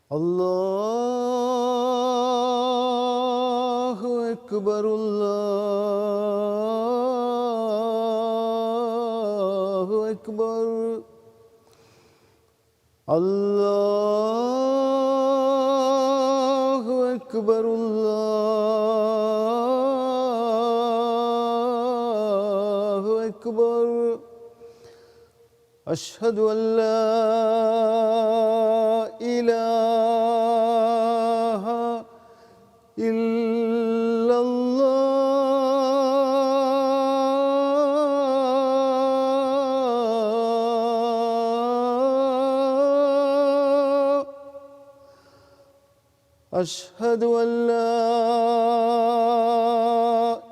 الله أكبر الله أكبر الله أكبر الله أكبر أشهد أن لا إله إلا الله أشهد أن لا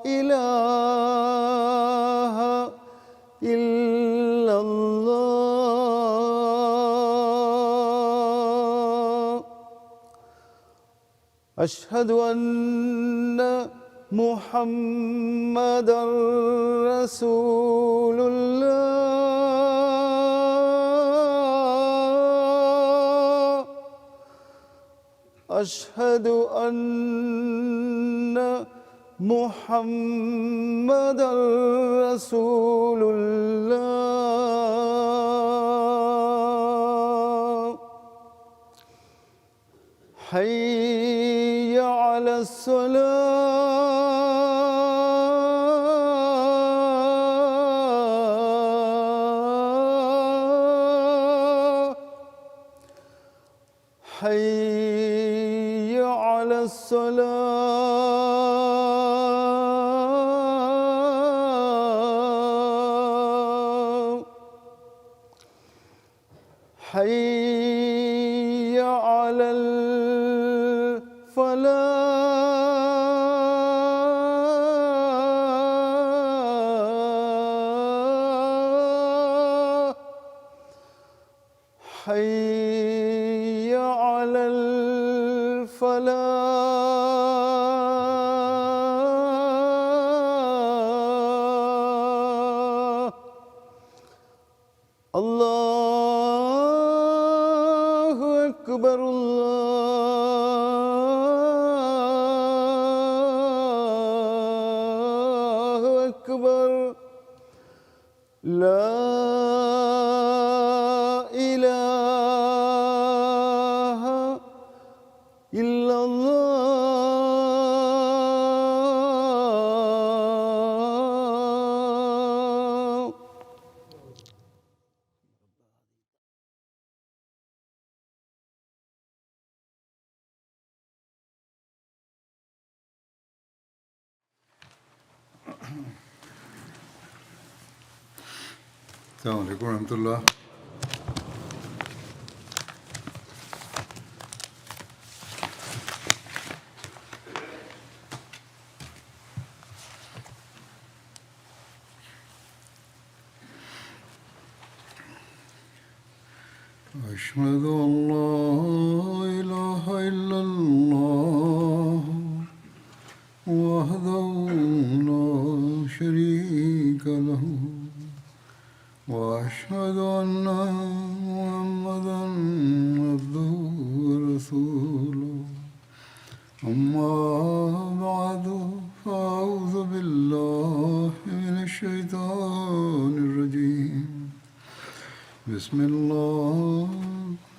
إله إلا الله أشهد أن محمدًا رسول الله أشهد أن محمدًا رسول الله حي على الصلاة حي على الصلاة حي على الفلاح حي على الفلاح الله أكبر الله أكبر لا إله إلا الله السلام عليكم ورحمة الله. أشهد أن لا إله إلا الله وحده لا شريك له وأشهد أن محمدًا عبده ورسوله أما بعد فأعوذ بالله من الشيطان الرجيم بسم الله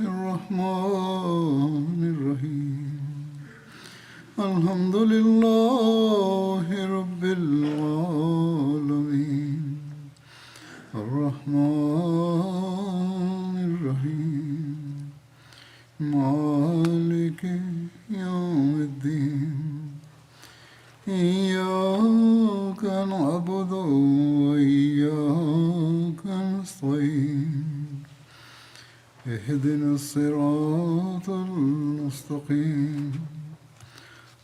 الرحمن الرحيم الحمد لله رب العالمين الرحمن الرحيم مالك يوم الدين إياك نعبد وإياك نستعين اهدنا الصراط المستقيم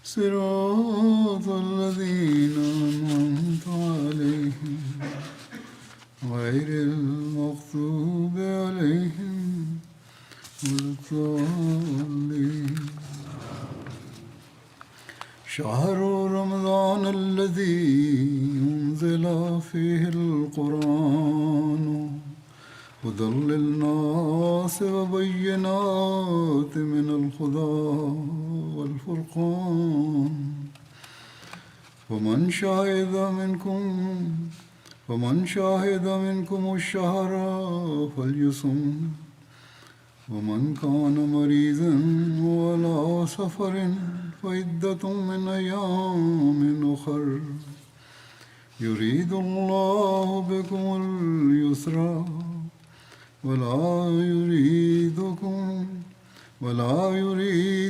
صراط الذين أنعمت عليهم غير المغضوب عليهم ولا الضالين. شهر رمضان الذي أنزل فيه القرآن هدى للناس وبينات من الهدى والفرقان فمن شهد منكم الشهر فليصم ومن كان مريضا وعلى سفر فعدة من أيام أخر يريد الله بكم اليسر ولا يريد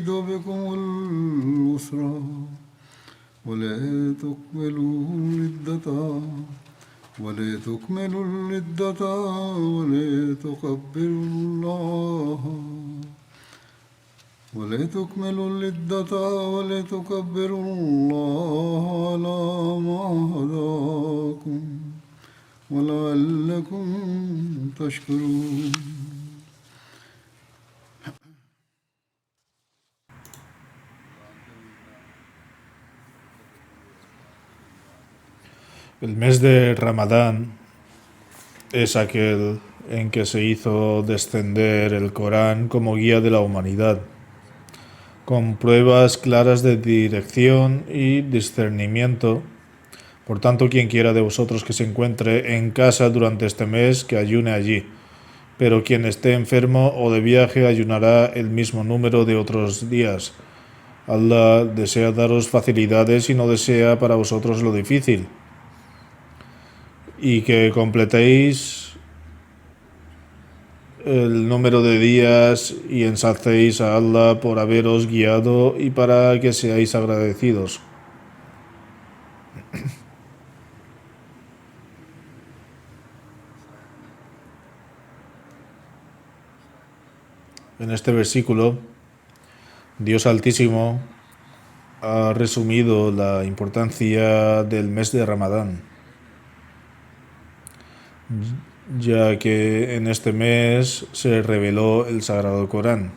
بكم العسر ولتكملوا العدة ولتكبروا الله على ما هداكم ولعلكم تشكرون. El mes de Ramadán es aquel en que se hizo descender el Corán como guía de la humanidad, con pruebas claras de dirección y discernimiento. Por tanto, quien quiera de vosotros que se encuentre en casa durante este mes, que ayune allí. Pero quien esté enfermo o de viaje ayunará el mismo número de otros días. Allah desea daros facilidades y no desea para vosotros lo difícil. Y que completéis el número de días y ensalcéis a Allah por haberos guiado y para que seáis agradecidos. En este versículo, Dios Altísimo ha resumido la importancia del mes de Ramadán, ya que en este mes se reveló el Sagrado Corán,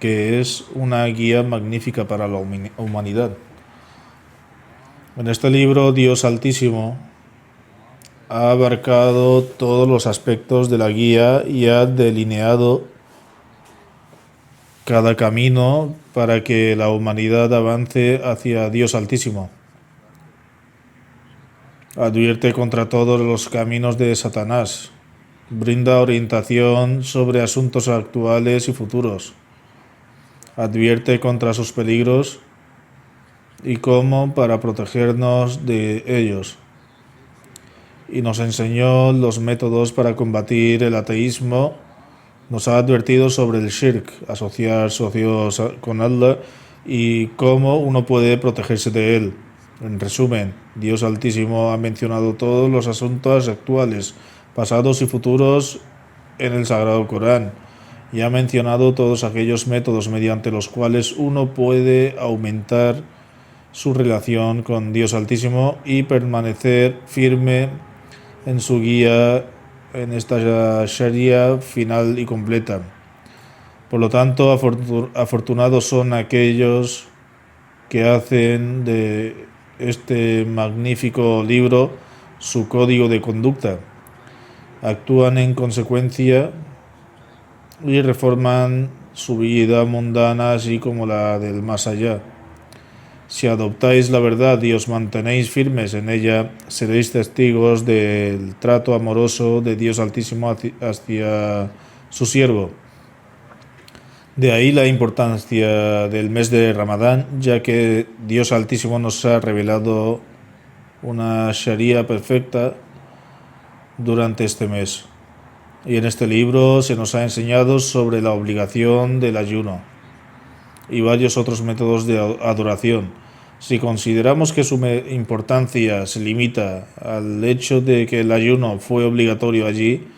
que es una guía magnífica para la humanidad. En este libro, Dios Altísimo ha abarcado todos los aspectos de la guía y ha delineado cada camino para que la humanidad avance hacia Dios Altísimo. Advierte contra todos los caminos de Satanás. Brinda orientación sobre asuntos actuales y futuros. Advierte contra sus peligros y cómo para protegernos de ellos. Y nos enseñó los métodos para combatir el ateísmo. Nos ha advertido sobre el shirk, asociar socios con Allah, y cómo uno puede protegerse de él. En resumen, Dios Altísimo ha mencionado todos los asuntos actuales, pasados y futuros en el Sagrado Corán, y ha mencionado todos aquellos métodos mediante los cuales uno puede aumentar su relación con Dios Altísimo y permanecer firme en su guía en esta Sharia final y completa. Por lo tanto, afortunados son aquellos que hacen de este magnífico libro su código de conducta, actúan en consecuencia y reforman su vida mundana así como la del más allá. Si adoptáis la verdad y os mantenéis firmes en ella, seréis testigos del trato amoroso de Dios Altísimo hacia su siervo. De ahí la importancia del mes de Ramadán, ya que Dios Altísimo nos ha revelado una Sharia perfecta durante este mes. Y en este libro se nos ha enseñado sobre la obligación del ayuno y varios otros métodos de adoración. Si consideramos que su importancia se limita al hecho de que el ayuno fue obligatorio allí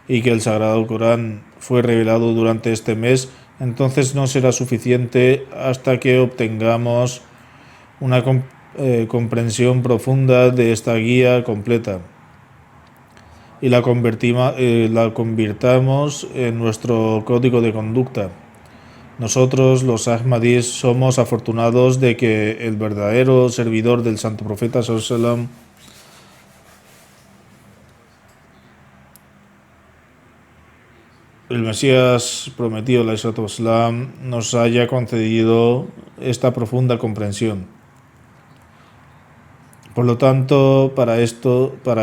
y que el Sagrado Corán fue revelado durante este mes, entonces no será suficiente hasta que obtengamos una comprensión profunda de esta guía completa y la convirtamos en nuestro código de conducta. Nosotros, los Ahmadis, somos afortunados de que el verdadero servidor del Santo Profeta ﷺ el Mesías prometido, alayhi salatu wassalam, nos haya concedido esta profunda comprensión. Por lo tanto, para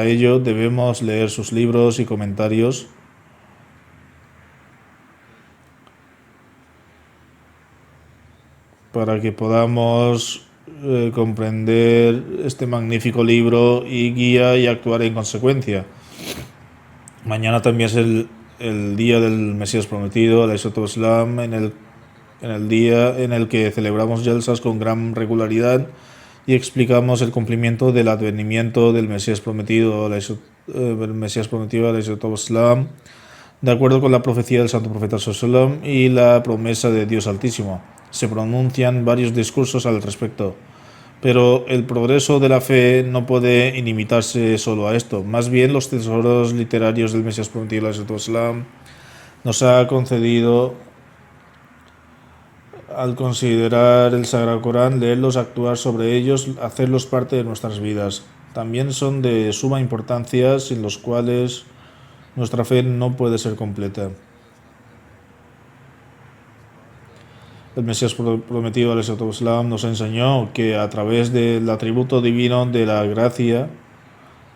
ello debemos leer sus libros y comentarios para que podamos comprender este magnífico libro y guía y actuar en consecuencia. Mañana también es el día del Mesías prometido, alayhi salatu wassalam, en el día en el que celebramos yalsas con gran regularidad y explicamos el cumplimiento del advenimiento del Mesías prometido, alayhi salatu wassalam, de acuerdo con la profecía del santo profeta sallallahu alaihi wasallam y la promesa de Dios Altísimo. Se pronuncian varios discursos al respecto, pero el progreso de la fe no puede limitarse solo a esto. Más bien, los tesoros literarios del Mesías prometido alayhi salatu wassalam nos ha concedido, al considerar el Sagrado Corán, leerlos, actuar sobre ellos, hacerlos parte de nuestras vidas. También son de suma importancia, sin los cuales nuestra fe no puede ser completa. El Mesías prometido alayhi salatu wassalam nos enseñó que a través del atributo divino de la gracia,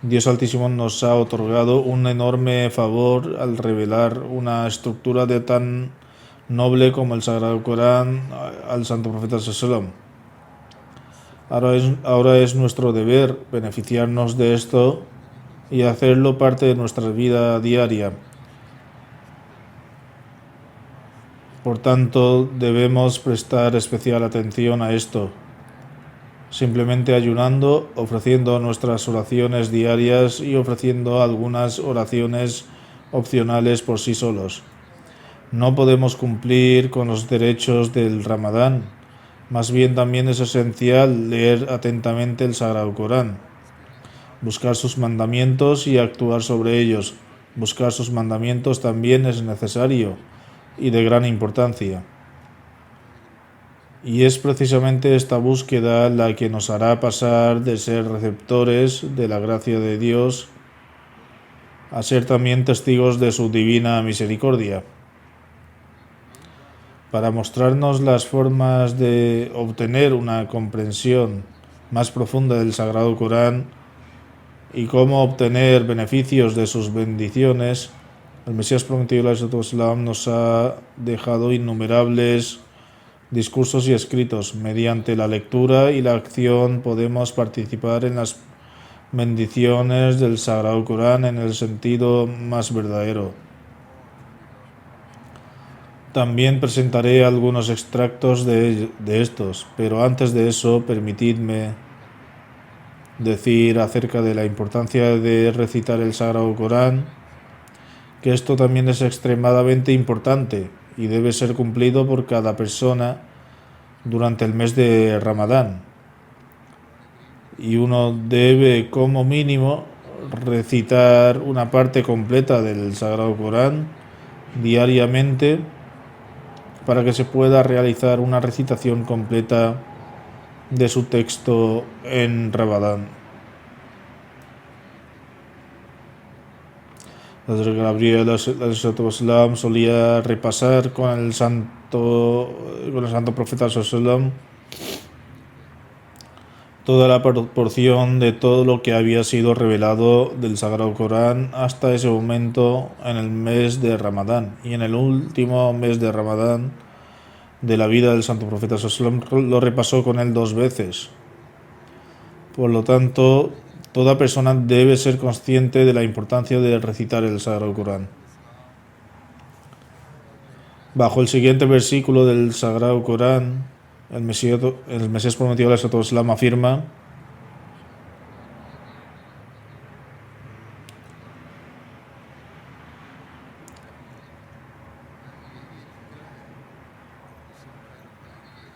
Dios Altísimo nos ha otorgado un enorme favor al revelar una estructura de tan noble como el Sagrado Corán al santo profeta sallallahu alaihi wasallam. Ahora es nuestro deber beneficiarnos de esto y hacerlo parte de nuestra vida diaria. Por tanto, debemos prestar especial atención a esto, simplemente ayunando, ofreciendo nuestras oraciones diarias y ofreciendo algunas oraciones opcionales por sí solos. No podemos cumplir con los derechos del Ramadán. Más bien también es esencial leer atentamente el Sagrado Corán, buscar sus mandamientos y actuar sobre ellos. Buscar sus mandamientos también es necesario y de gran importancia. Y es precisamente esta búsqueda la que nos hará pasar de ser receptores de la gracia de Dios a ser también testigos de su divina misericordia. Para mostrarnos las formas de obtener una comprensión más profunda del Sagrado Corán y cómo obtener beneficios de sus bendiciones, el Mesías prometido alayhi salatu wassalam nos ha dejado innumerables discursos y escritos. Mediante la lectura y la acción podemos participar en las bendiciones del Sagrado Corán en el sentido más verdadero. También presentaré algunos extractos de estos, pero antes de eso, permitidme decir acerca de la importancia de recitar el Sagrado Corán, que esto también es extremadamente importante y debe ser cumplido por cada persona durante el mes de Ramadán. Y uno debe, como mínimo, recitar una parte completa del Sagrado Corán diariamente para que se pueda realizar una recitación completa de su texto en Ramadán. Hazrat Gabriel solía repasar con el santo profeta sallallahu toda la proporción de todo lo que había sido revelado del Sagrado Corán hasta ese momento en el mes de Ramadán, y en el último mes de Ramadán de la vida del santo profeta sallallahu lo repasó con él 2 veces. Por lo tanto, toda persona debe ser consciente de la importancia de recitar el Sagrado Corán. Bajo el siguiente versículo del Sagrado Corán, el Mesías prometido alayhi salatu wassalam afirma: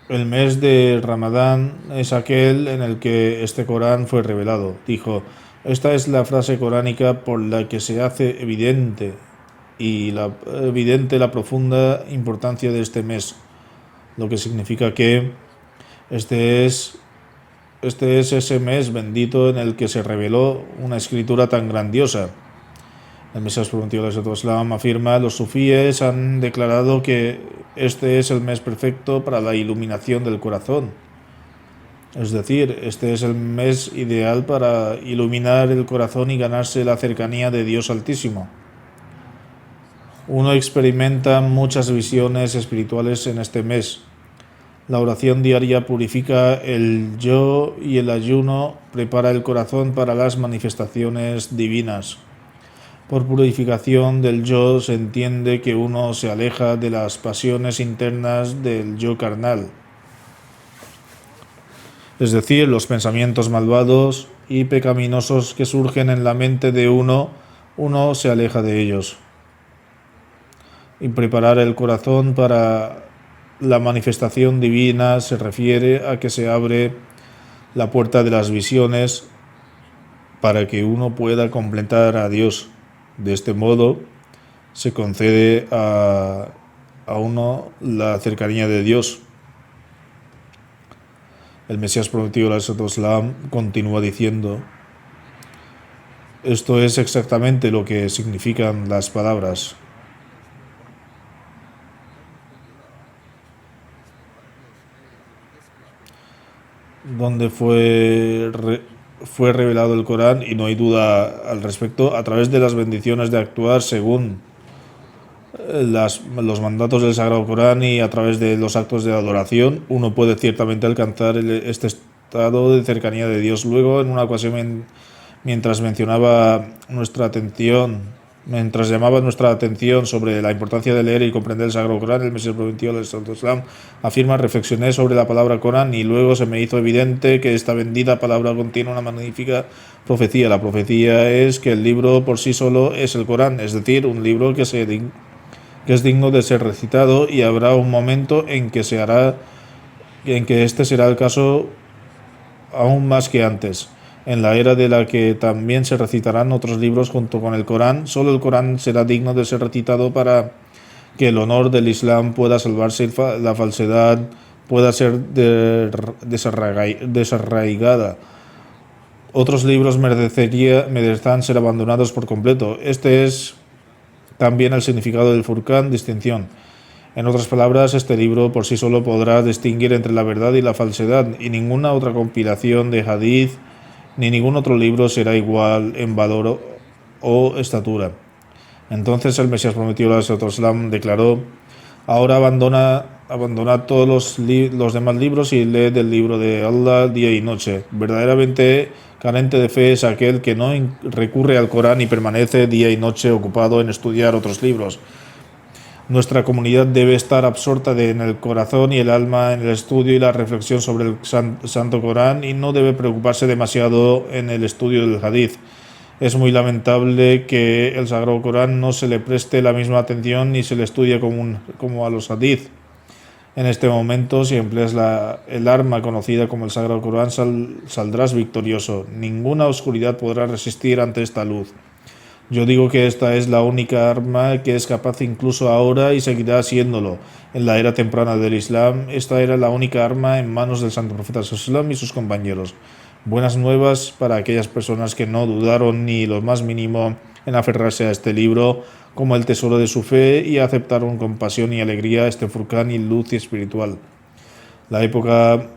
el mes de Ramadán es aquel en el que este Corán fue revelado. Dijo: esta es la frase coránica por la que se hace evidente la profunda importancia de este mes, lo que significa que este es ese mes bendito en el que se reveló una escritura tan grandiosa. El Mesías prometido del Islam afirma: los sufíes han declarado que este es el mes perfecto para la iluminación del corazón. Es decir, este es el mes ideal para iluminar el corazón y ganarse la cercanía de Dios Altísimo. Uno experimenta muchas visiones espirituales en este mes. La oración diaria purifica el yo y el ayuno prepara el corazón para las manifestaciones divinas. Por purificación del yo se entiende que uno se aleja de las pasiones internas del yo carnal, es decir, los pensamientos malvados y pecaminosos que surgen en la mente de uno se aleja de ellos. Y preparar el corazón para la manifestación divina se refiere a que se abre la puerta de las visiones para que uno pueda completar a Dios. De este modo se concede a uno la cercanía de Dios. El Mesías prometido al-Islam continúa diciendo: esto es exactamente lo que significan las palabras. Donde fue revelado el Corán, y no hay duda al respecto, a través de las bendiciones de actuar según los mandatos del Sagrado Corán y a través de los actos de adoración, uno puede ciertamente alcanzar este estado de cercanía de Dios. Luego, en una ocasión, mientras llamaba nuestra atención sobre la importancia de leer y comprender el Sagrado Corán, el Mesías prometido del Islam afirma: reflexioné sobre la palabra Corán y luego se me hizo evidente que esta bendita palabra contiene una magnífica profecía. La profecía es que el libro por sí solo es el Corán, es decir, un libro que es digno de ser recitado, y habrá un momento en que este será el caso aún más que antes. En la era de la que también se recitarán otros libros junto con el Corán, solo el Corán será digno de ser recitado para que el honor del Islam pueda salvarse y la falsedad pueda ser desarraigada. Otros libros merecerán ser abandonados por completo. Este es también el significado del Furqán, distinción. En otras palabras, este libro por sí solo podrá distinguir entre la verdad y la falsedad, y ninguna otra compilación de hadith ni ningún otro libro será igual en valor o estatura. Entonces el Mesías prometido al-Islam declaró: ahora abandonad todos los demás libros y leed el libro de Allah día y noche. Verdaderamente carente de fe es aquel que no recurre al Corán y permanece día y noche ocupado en estudiar otros libros. Nuestra comunidad debe estar absorta en el corazón y el alma en el estudio y la reflexión sobre el Santo Corán, y no debe preocuparse demasiado en el estudio del Hadith. Es muy lamentable que el Sagrado Corán no se le preste la misma atención ni se le estudie como a los Hadith. En este momento, si empleas el arma conocida como el Sagrado Corán, saldrás victorioso. Ninguna oscuridad podrá resistir ante esta luz. Yo digo que esta es la única arma que es capaz, incluso ahora, y seguirá siéndolo. En la era temprana del Islam, esta era la única arma en manos del Santo Profeta Sallallahu y sus compañeros. Buenas nuevas para aquellas personas que no dudaron ni lo más mínimo en aferrarse a este libro como el tesoro de su fe y aceptaron con pasión y alegría este Furqán y luz espiritual. La época...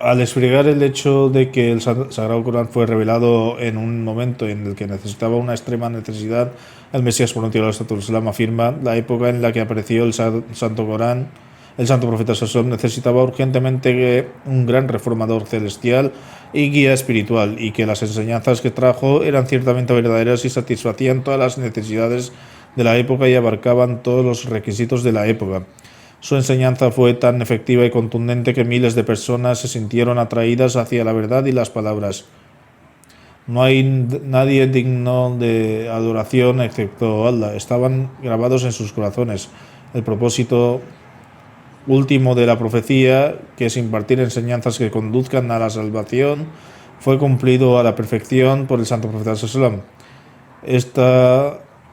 Al explicar el hecho de que el Sagrado Corán fue revelado en un momento en el que necesitaba una extrema necesidad, el Mesías prometido al Islam afirma: la época en la que apareció el Santo Corán, el Santo Profeta Sallallahu necesitaba urgentemente un gran reformador celestial y guía espiritual, y que las enseñanzas que trajo eran ciertamente verdaderas y satisfacían todas las necesidades de la época y abarcaban todos los requisitos de la época. Su enseñanza fue tan efectiva y contundente que miles de personas se sintieron atraídas hacia la verdad y las palabras. No hay nadie digno de adoración excepto Allah. Estaban grabados en sus corazones. El propósito último de la profecía, que es impartir enseñanzas que conduzcan a la salvación, fue cumplido a la perfección por el Santo Profeta Sallallahu.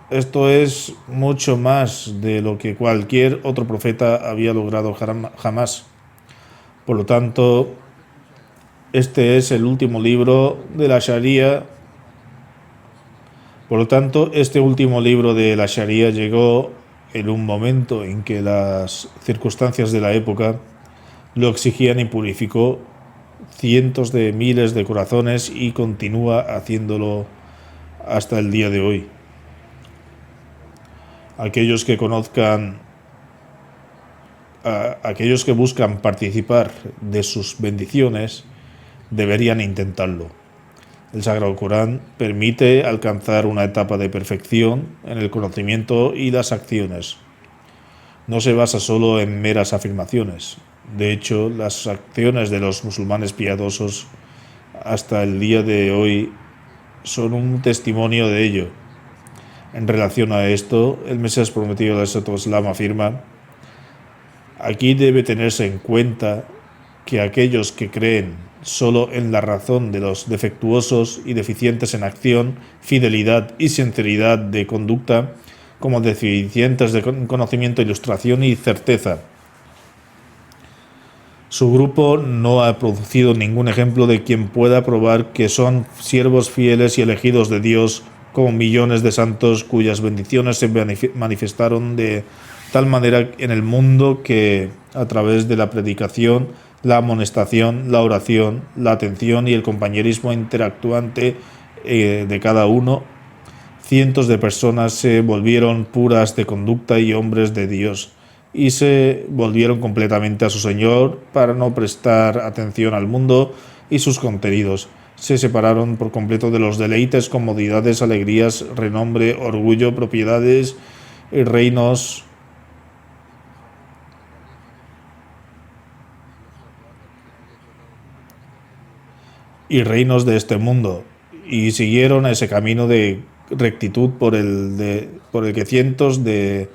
Esto es mucho más de lo que cualquier otro profeta había logrado jamás. Por lo tanto, este es el último libro de la Sharia Por lo tanto, este último libro de la Sharia llegó en un momento en que las circunstancias de la época lo exigían y purificó cientos de miles de corazones y continúa haciéndolo hasta el día de hoy. Aquellos que aquellos que buscan participar de sus bendiciones deberían intentarlo. El Sagrado Corán permite alcanzar una etapa de perfección en el conocimiento y las acciones. No se basa solo en meras afirmaciones. De hecho, las acciones de los musulmanes piadosos hasta el día de hoy son un testimonio de ello. En relación a esto, el Mesías prometido del Santo Islam afirma: aquí debe tenerse en cuenta que aquellos que creen solo en la razón de los defectuosos y deficientes en acción, fidelidad y sinceridad de conducta, como deficientes de conocimiento, ilustración y certeza. Su grupo no ha producido ningún ejemplo de quien pueda probar que son siervos fieles y elegidos de Dios, como millones de santos cuyas bendiciones se manifestaron de tal manera en el mundo que, a través de la predicación, la amonestación, la oración, la atención y el compañerismo interactuante de cada uno, cientos de personas se volvieron puras de conducta y hombres de Dios, y se volvieron completamente a su Señor para no prestar atención al mundo y sus contenidos. Se separaron por completo de los deleites, comodidades, alegrías, renombre, orgullo, propiedades y reinos de este mundo, y siguieron ese camino de rectitud por el que cientos de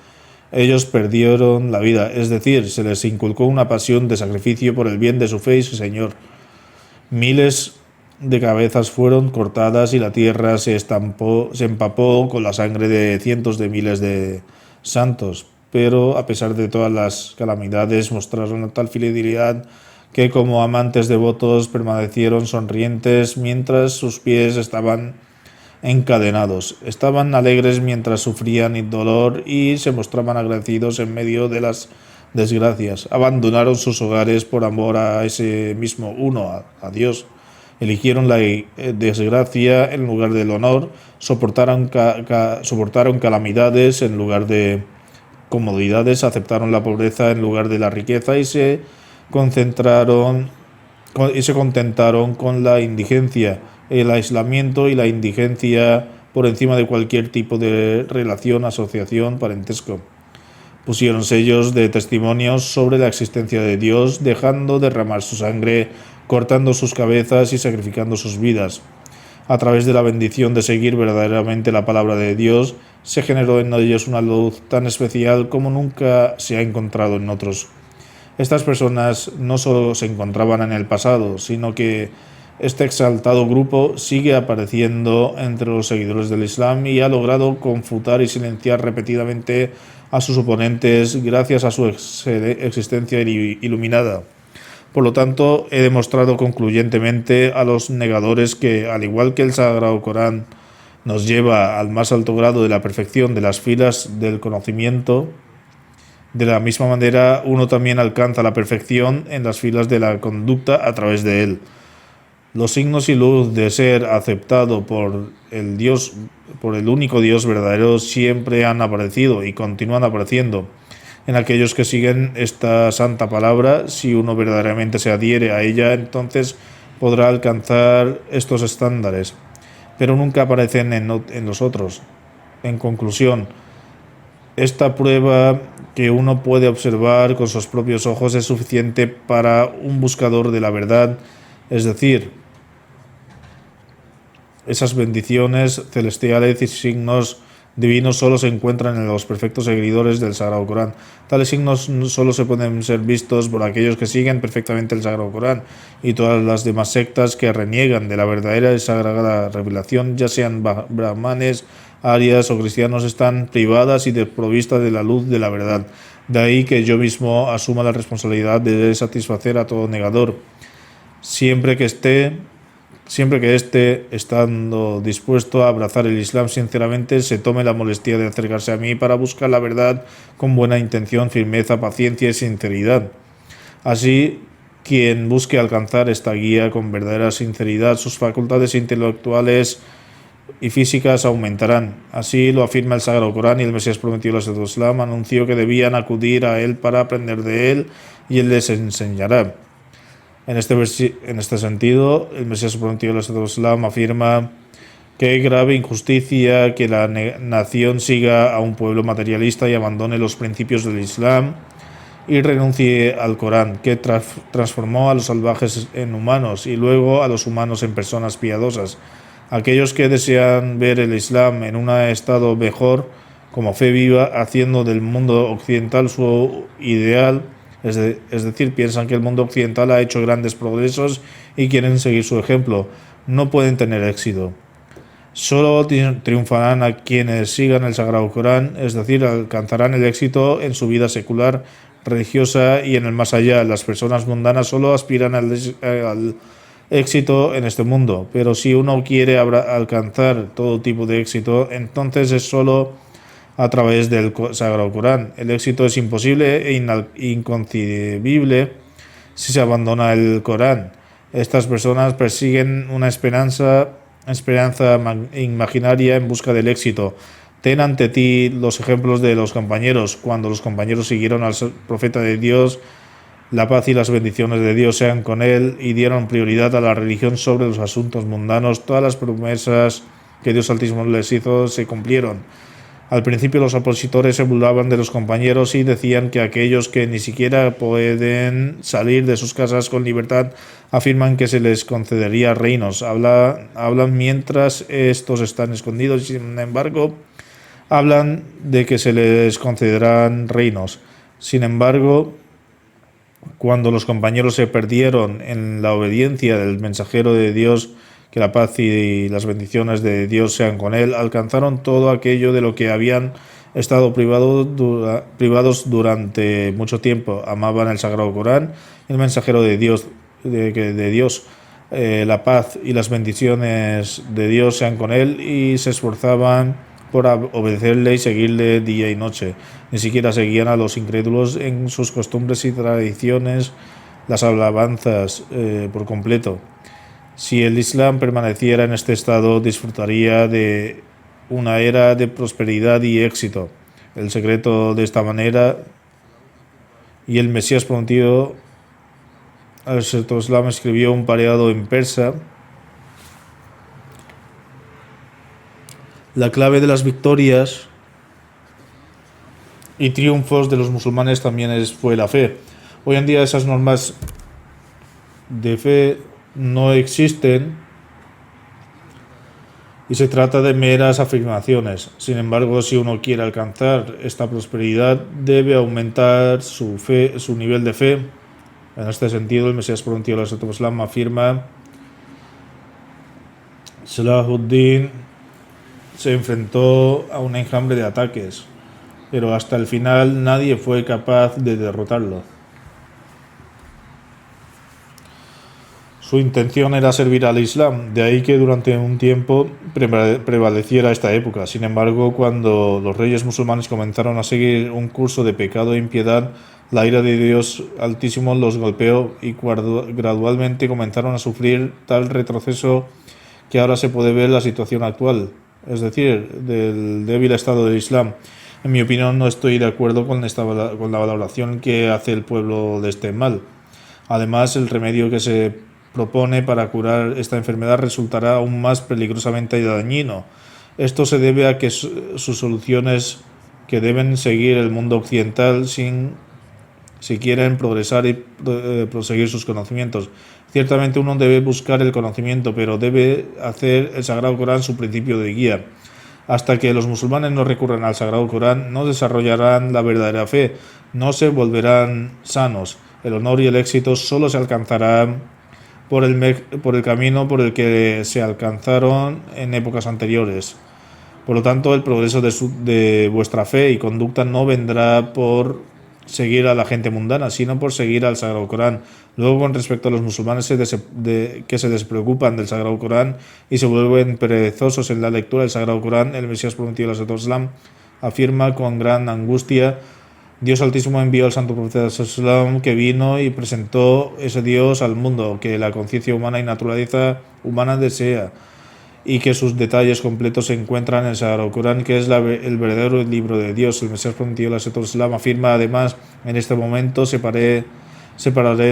ellos perdieron la vida, es decir, se les inculcó una pasión de sacrificio por el bien de su fe y su Señor. Miles de cabezas fueron cortadas y la tierra se empapó con la sangre de cientos de miles de santos, pero a pesar de todas las calamidades mostraron tal fidelidad que como amantes devotos permanecieron sonrientes mientras sus pies estaban encadenados. Estaban alegres mientras sufrían dolor y se mostraban agradecidos en medio de las desgracias. Abandonaron sus hogares por amor a ese mismo uno, a Dios. Eligieron la desgracia en lugar del honor, soportaron calamidades en lugar de comodidades, aceptaron la pobreza en lugar de la riqueza y se contentaron con la indigencia, el aislamiento y la indigencia por encima de cualquier tipo de relación, asociación, parentesco. Pusieron sellos de testimonios sobre la existencia de Dios, dejando derramar su sangre, cortando sus cabezas y sacrificando sus vidas. A través de la bendición de seguir verdaderamente la palabra de Dios, se generó en ellos una luz tan especial como nunca se ha encontrado en otros. Estas personas no solo se encontraban en el pasado, sino que este exaltado grupo sigue apareciendo entre los seguidores del Islam y ha logrado confutar y silenciar repetidamente a sus oponentes gracias a su existencia iluminada. Por lo tanto, he demostrado concluyentemente a los negadores que, al igual que el Sagrado Corán nos lleva al más alto grado de la perfección de las filas del conocimiento, de la misma manera uno también alcanza la perfección en las filas de la conducta a través de él. Los signos y luz de ser aceptado por el único Dios verdadero, siempre han aparecido y continúan apareciendo en aquellos que siguen esta santa palabra. Si uno verdaderamente se adhiere a ella, entonces podrá alcanzar estos estándares, pero nunca aparecen en los otros. En conclusión, esta prueba que uno puede observar con sus propios ojos es suficiente para un buscador de la verdad, es decir, esas bendiciones celestiales y signos divinos solo se encuentran en los perfectos seguidores del Sagrado Corán. Tales signos solo se pueden ser vistos por aquellos que siguen perfectamente el Sagrado Corán, y todas las demás sectas que reniegan de la verdadera y sagrada revelación, ya sean brahmanes, arias o cristianos, están privadas y desprovistas de la luz de la verdad. De ahí que yo mismo asuma la responsabilidad de satisfacer a todo negador, siempre que esté siempre que éste, estando dispuesto a abrazar el Islam sinceramente, se tome la molestia de acercarse a mí para buscar la verdad con buena intención, firmeza, paciencia y sinceridad. Así, quien busque alcanzar esta guía con verdadera sinceridad, sus facultades intelectuales y físicas aumentarán. Así lo afirma el Sagrado Corán, y el Mesías prometido al Islam anunció que debían acudir a él para aprender de él y él les enseñará. En este sentido, el Mesías prometido al Islam afirma que es grave injusticia que la nación siga a un pueblo materialista y abandone los principios del Islam y renuncie al Corán, que transformó a los salvajes en humanos y luego a los humanos en personas piadosas. Aquellos que desean ver el Islam en un estado mejor, como fe viva, haciendo del mundo occidental su ideal, es decir, piensan que el mundo occidental ha hecho grandes progresos y quieren seguir su ejemplo, no pueden tener éxito. Solo triunfarán a quienes sigan el Sagrado Corán, es decir, alcanzarán el éxito en su vida secular, religiosa y en el más allá. Las personas mundanas solo aspiran al éxito en este mundo, pero si uno quiere alcanzar todo tipo de éxito, entonces es solo a través del Sagrado Corán. El éxito es imposible e inconcebible si se abandona el Corán. Estas personas persiguen una esperanza imaginaria en busca del éxito. Ten ante ti los ejemplos de los compañeros. Cuando los compañeros siguieron al profeta de Dios, la paz y las bendiciones de Dios sean con él, y dieron prioridad a la religión sobre los asuntos mundanos, todas las promesas que Dios Altísimo les hizo se cumplieron. Al principio los opositores se burlaban de los compañeros y decían que aquellos que ni siquiera pueden salir de sus casas con libertad afirman que se les concedería reinos. Hablan mientras estos están escondidos y, sin embargo, hablan de que se les concederán reinos. Sin embargo, cuando los compañeros se perdieron en la obediencia del mensajero de Dios, que la paz y las bendiciones de Dios sean con él, alcanzaron todo aquello de lo que habían estado privados durante mucho tiempo. Amaban el Sagrado Corán, el mensajero de Dios, la paz y las bendiciones de Dios sean con él, y se esforzaban por obedecerle y seguirle día y noche. Ni siquiera seguían a los incrédulos en sus costumbres y tradiciones, las alabanzas por completo. Si el Islam permaneciera en este estado, disfrutaría de una era de prosperidad y éxito. El secreto de esta manera, y el Mesías prometido al Islam escribió un pareado en persa. La clave de las victorias y triunfos de los musulmanes también fue la fe. Hoy en día esas normas de fe no existen y se trata de meras afirmaciones. Sin embargo, si uno quiere alcanzar esta prosperidad, debe aumentar su nivel de fe. En este sentido, el Mesías prometido al Islam afirma: Salahuddin se enfrentó a un enjambre de ataques, pero hasta el final nadie fue capaz de derrotarlo. Su intención era servir al Islam, de ahí que durante un tiempo prevaleciera esta época. Sin embargo, cuando los reyes musulmanes comenzaron a seguir un curso de pecado e impiedad, la ira de Dios Altísimo los golpeó y gradualmente comenzaron a sufrir tal retroceso que ahora se puede ver la situación actual, es decir, del débil estado del Islam. En mi opinión, no estoy de acuerdo con la valoración que hace el pueblo de este mal. Además, el remedio que se propone para curar esta enfermedad resultará aún más peligrosamente dañino. Esto se debe a que sus soluciones que deben seguir el mundo occidental si quieren progresar y proseguir sus conocimientos. Ciertamente uno debe buscar el conocimiento, pero debe hacer el Sagrado Corán su principio de guía. Hasta que los musulmanes no recurran al Sagrado Corán, no desarrollarán la verdadera fe, no se volverán sanos. El honor y el éxito solo se alcanzarán por el camino por el que se alcanzaron en épocas anteriores. Por lo tanto, el progreso de vuestra fe y conducta no vendrá por seguir a la gente mundana, sino por seguir al Sagrado Corán. Luego, con respecto a los musulmanes que se despreocupan del Sagrado Corán y se vuelven perezosos en la lectura del Sagrado Corán, el Mesías prometido Islam afirma con gran angustia: Dios Altísimo envió al Santo Profeta Islam, que vino y presentó ese Dios al mundo que la conciencia humana y naturaleza humana desea, y que sus detalles completos se encuentran en el Sagrado Corán, que es el verdadero libro de Dios. El Mesías prometido Islam afirma además: en este momento separaré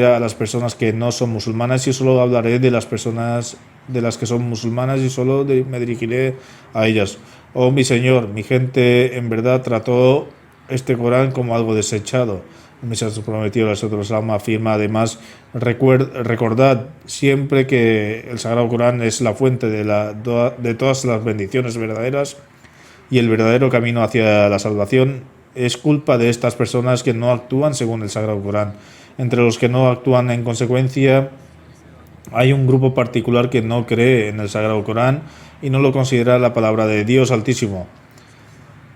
a las personas que no son musulmanas y solo hablaré de las personas de las que son musulmanas y solo me dirigiré a ellas. Oh mi Señor, mi gente en verdad trató este Corán como algo desechado. El Mesías prometido Islam afirma además: recordad siempre que el Sagrado Corán es la fuente de todas las bendiciones verdaderas y el verdadero camino hacia la salvación. Es culpa de estas personas que no actúan según el Sagrado Corán. Entre los que no actúan en consecuencia, hay un grupo particular que no cree en el Sagrado Corán y no lo considera la palabra de Dios Altísimo.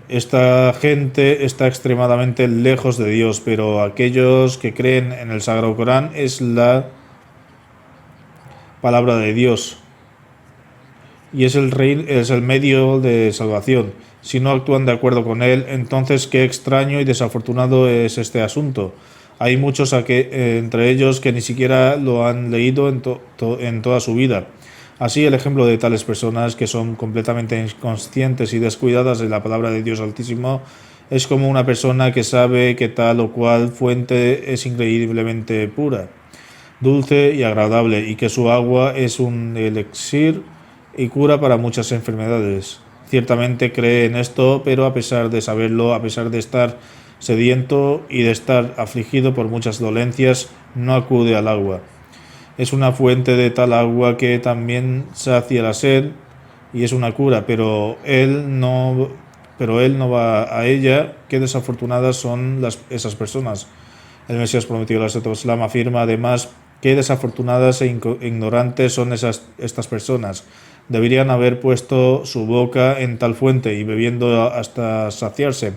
Esta gente está extremadamente lejos de Dios, pero aquellos que creen en el Sagrado Corán es la palabra de Dios y es el medio de salvación. Si no actúan de acuerdo con él, entonces qué extraño y desafortunado es este asunto. Hay muchos entre ellos que ni siquiera lo han leído en toda su vida. Así, el ejemplo de tales personas que son completamente inconscientes y descuidadas de la palabra de Dios Altísimo es como una persona que sabe que tal o cual fuente es increíblemente pura, dulce y agradable, y que su agua es un elixir y cura para muchas enfermedades. Ciertamente cree en esto, pero a pesar de saberlo, a pesar de estar sediento y de estar afligido por muchas dolencias, no acude al agua. Es una fuente de tal agua que también sacia la sed y es una cura, pero él no va a ella. Qué desafortunadas son esas personas. El Mesías prometido Islam afirma además: qué desafortunadas e ignorantes son estas personas. Deberían haber puesto su boca en tal fuente y bebiendo hasta saciarse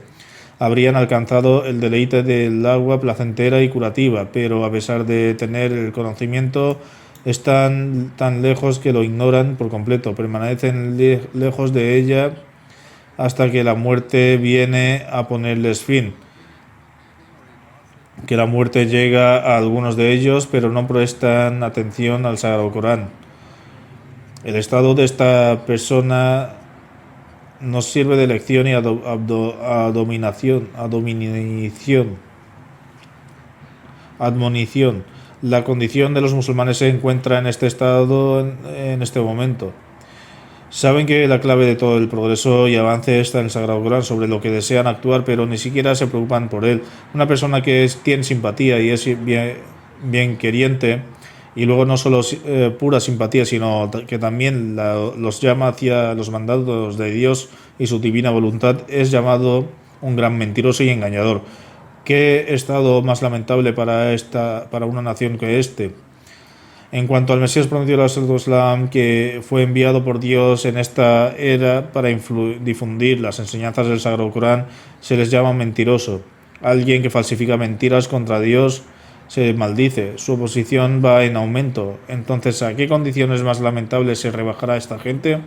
habrían alcanzado el deleite del agua placentera y curativa, pero a pesar de tener el conocimiento, están tan lejos que lo ignoran por completo, permanecen lejos de ella hasta que la muerte viene a ponerles fin. Que la muerte llega a algunos de ellos, pero no prestan atención al Sagrado Corán. El estado de esta persona nos sirve de lección y admonición. La condición de los musulmanes se encuentra en este estado en este momento. Saben que la clave de todo el progreso y avance está en el Sagrado Corán, sobre lo que desean actuar, pero ni siquiera se preocupan por él. Una persona que tiene simpatía y es bien queriente, y luego no solo pura simpatía, sino que también los llama hacia los mandatos de Dios y su divina voluntad, es llamado un gran mentiroso y engañador. ¿Qué estado más lamentable para una nación que este? En cuanto al Mesías prometido Islam, que fue enviado por Dios en esta era para difundir las enseñanzas del Sagrado Corán, se les llama mentiroso. Alguien que falsifica mentiras contra Dios se maldice, su oposición va en aumento. Entonces, ¿a qué condiciones más lamentables se rebajará esta gente?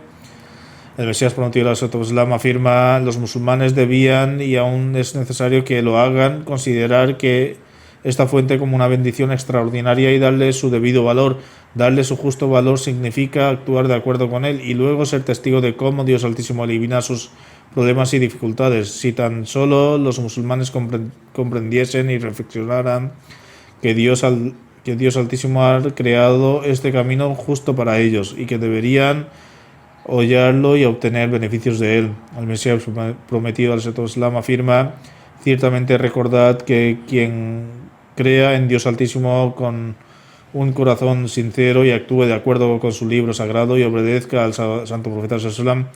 El Mesías prometido Islam afirma: los musulmanes debían, y aún es necesario que lo hagan, considerar que esta fuente como una bendición extraordinaria y darle su debido valor. Darle su justo valor significa actuar de acuerdo con él y luego ser testigo de cómo Dios Altísimo elimina sus problemas y dificultades. Si tan solo los musulmanes comprendiesen y reflexionaran que Dios Altísimo ha creado este camino justo para ellos y que deberían hollarlo y obtener beneficios de él. El Mesías prometido Islam afirma: ciertamente recordad que quien crea en Dios Altísimo con un corazón sincero y actúe de acuerdo con su libro sagrado y obedezca al Santo Profeta Islam,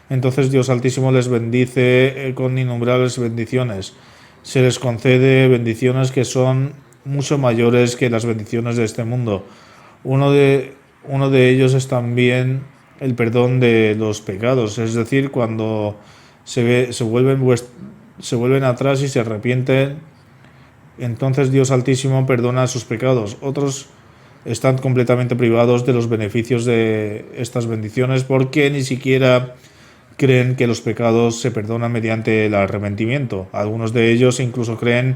entonces Dios Altísimo les bendice con innumerables bendiciones. Se les concede bendiciones que son mucho mayores que las bendiciones de este mundo. Uno de ellos es también el perdón de los pecados, es decir, cuando se vuelven atrás y se arrepienten entonces Dios Altísimo perdona sus pecados. Otros están completamente privados de los beneficios de estas bendiciones porque ni siquiera creen que los pecados se perdonan mediante el arrepentimiento. Algunos de ellos incluso creen